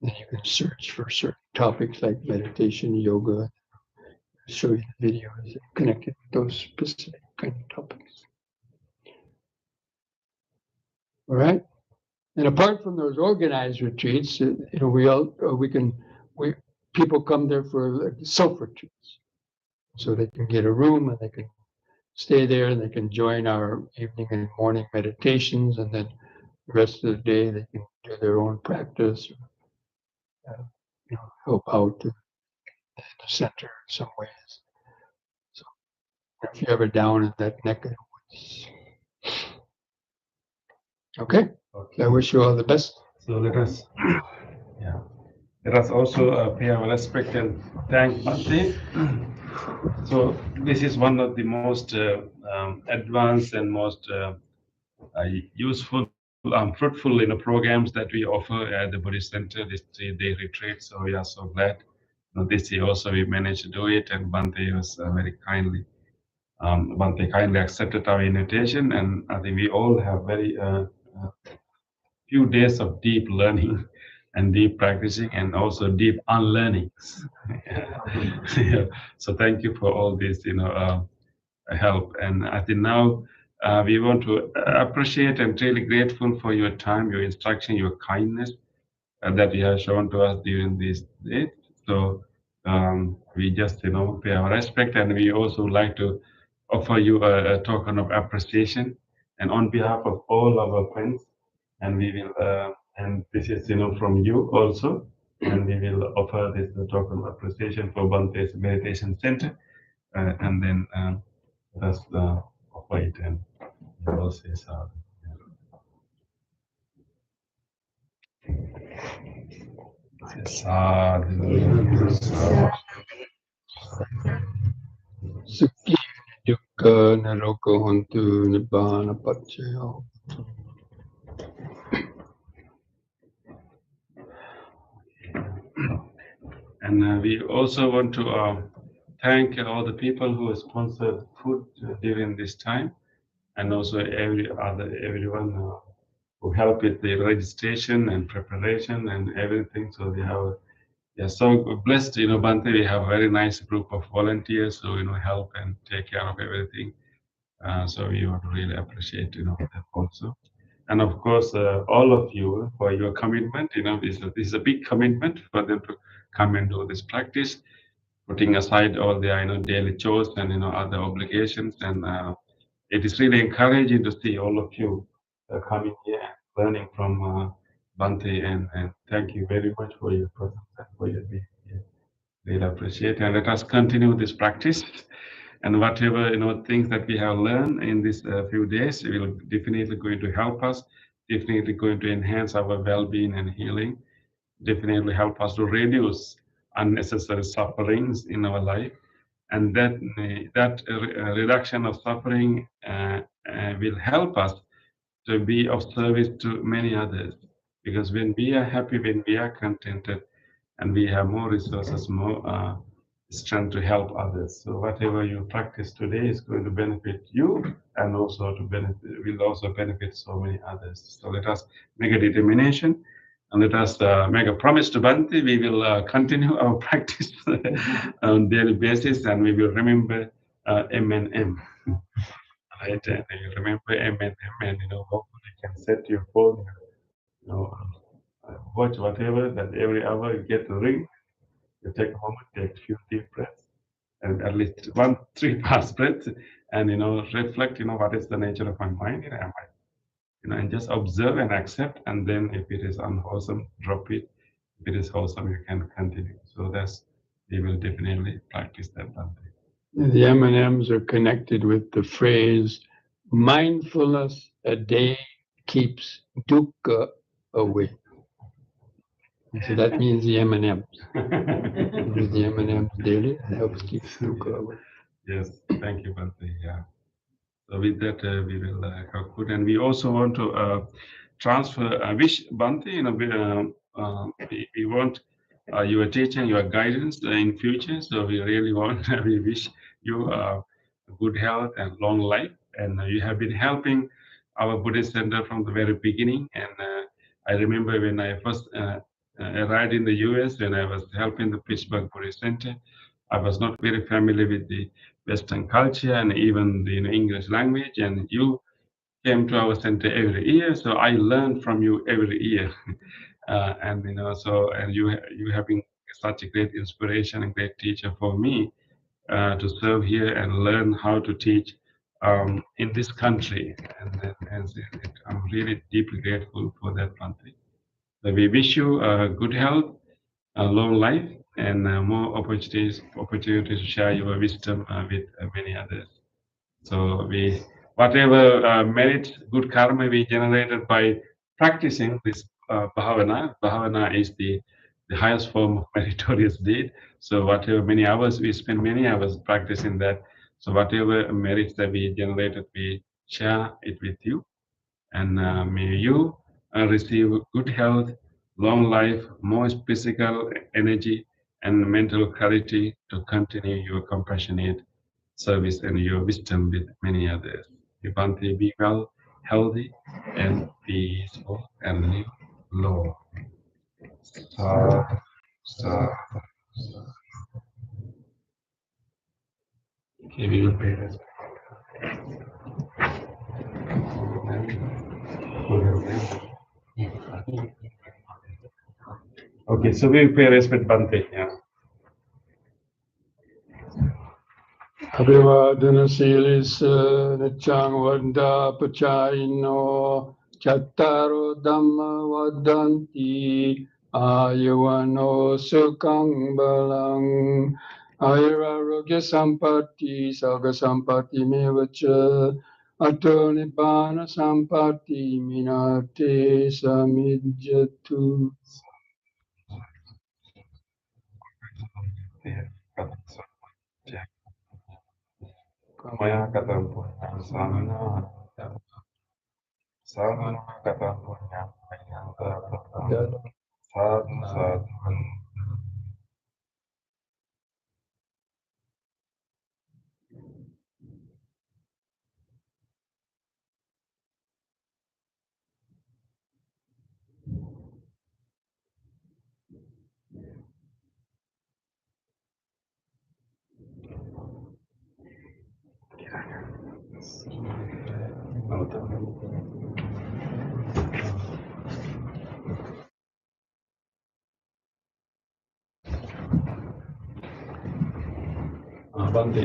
And you can search for certain topics like meditation, yoga, show you the videos connected with those specific kind of topics. All right. And apart from those organized retreats, people come there for self-retreats, so they can get a room and they can stay there and they can join our evening and morning meditations, and then the rest of the day they can do their own practice, or, help out in the center in some ways. So if you're ever down in that neck of the woods, okay. I wish you all the best. So let us also pay our respect and thank Bhante. So this is one of the most advanced and most useful, fruitful programs that we offer at the Buddhist Center, this 3-day retreat. So we are so glad. This year also we managed to do it, and Bhante was very kindly. Bhante kindly accepted our invitation, and I think we all have very few days of deep learning and deep practicing, and also deep unlearnings. Yeah. So thank you for all this, help. And I think now we want to appreciate and really grateful for your time, your instruction, your kindness that you have shown to us during this day. So we just, pay our respect, and we also like to offer you a token of appreciation, and on behalf of all our friends, and we will, and this is, from you also, and we will offer this token of appreciation for Bhante's Meditation Center, and then let us offer it, and we will say so. Sukhi dukkha naroka hontu nibbana paccaya. And we also want to thank all the people who sponsored food during this time, and also everyone who helped with the registration and preparation and everything. So we are so blessed, Bhante. We have a very nice group of volunteers who help and take care of everything. So we want to really appreciate that also. And of course, all of you for your commitment. This is a big commitment for them to come and do this practice, putting aside all their daily chores and other obligations, and it is really encouraging to see all of you coming here and learning from Bhante, and thank you very much for your presence and for your being here. Really appreciate it. And let us continue this practice. And whatever things that we have learned in these few days will definitely going to help us, definitely going to enhance our well-being and healing, definitely help us to reduce unnecessary sufferings in our life, and that reduction of suffering will help us to be of service to many others. Because when we are happy, when we are contented, and we have more resources, more strength to help others. So whatever you practice today is going to benefit you, and also will also benefit so many others. So let us make a determination, and let us make a promise to Bhante. We will continue our practice on daily basis, and we will remember M and M. Right, and you remember M and M, and hopefully you can set your phone, watch whatever, that every hour you get the ring. You take a moment, take a few deep breaths, and at least 3 fast breaths, and reflect. What is the nature of my mind? Am I, and just observe and accept. And then, if it is unwholesome, drop it. If it is wholesome, you can continue. So we will definitely practice that. The M&Ms are connected with the phrase, mindfulness a day keeps dukkha away. And so that means the M&Ms. With the M&Ms daily, it helps keep dukkha away. Yes, thank you, Bhante. Yeah. So with that, we will conclude, and we also want to transfer. Wish Bhante, we want your teaching, your guidance in future. So we really want, we wish you good health and long life. And you have been helping our Buddhist center from the very beginning. And I remember when I first arrived in the US, when I was helping the Pittsburgh Buddhist Center, I was not very familiar with the Western culture and even the English language. And you came to our center every year, so I learned from you every year. And you have been such a great inspiration and great teacher for me to serve here and learn how to teach in this country. And I'm really deeply grateful for that, Bhante. So we wish you good health, a long life, and more opportunities to share your wisdom with many others. So whatever merit, good karma we generated by practicing this bhavana is the highest form of meritorious deed. So whatever we spend many hours practicing that. So whatever merits that we generated, we share it with you, and may you receive good health, long life, more physical energy, and mental clarity to continue your compassionate service and your wisdom with many others. Bhante, be well, healthy, and peaceful, and live long. Okay, we will pray this. Okay, so we will pay respect, Bhante. Yeah. Abhivadana silis nityang vanda pachayino chattaro dhamma vadanti ayavano sukhang balang ayurarogya sampatti saga sampatti mevacha ato nibbana sampatti minate samidjatu. Maya katam punyam samana katam punyam sadhu sadhu. Bhante,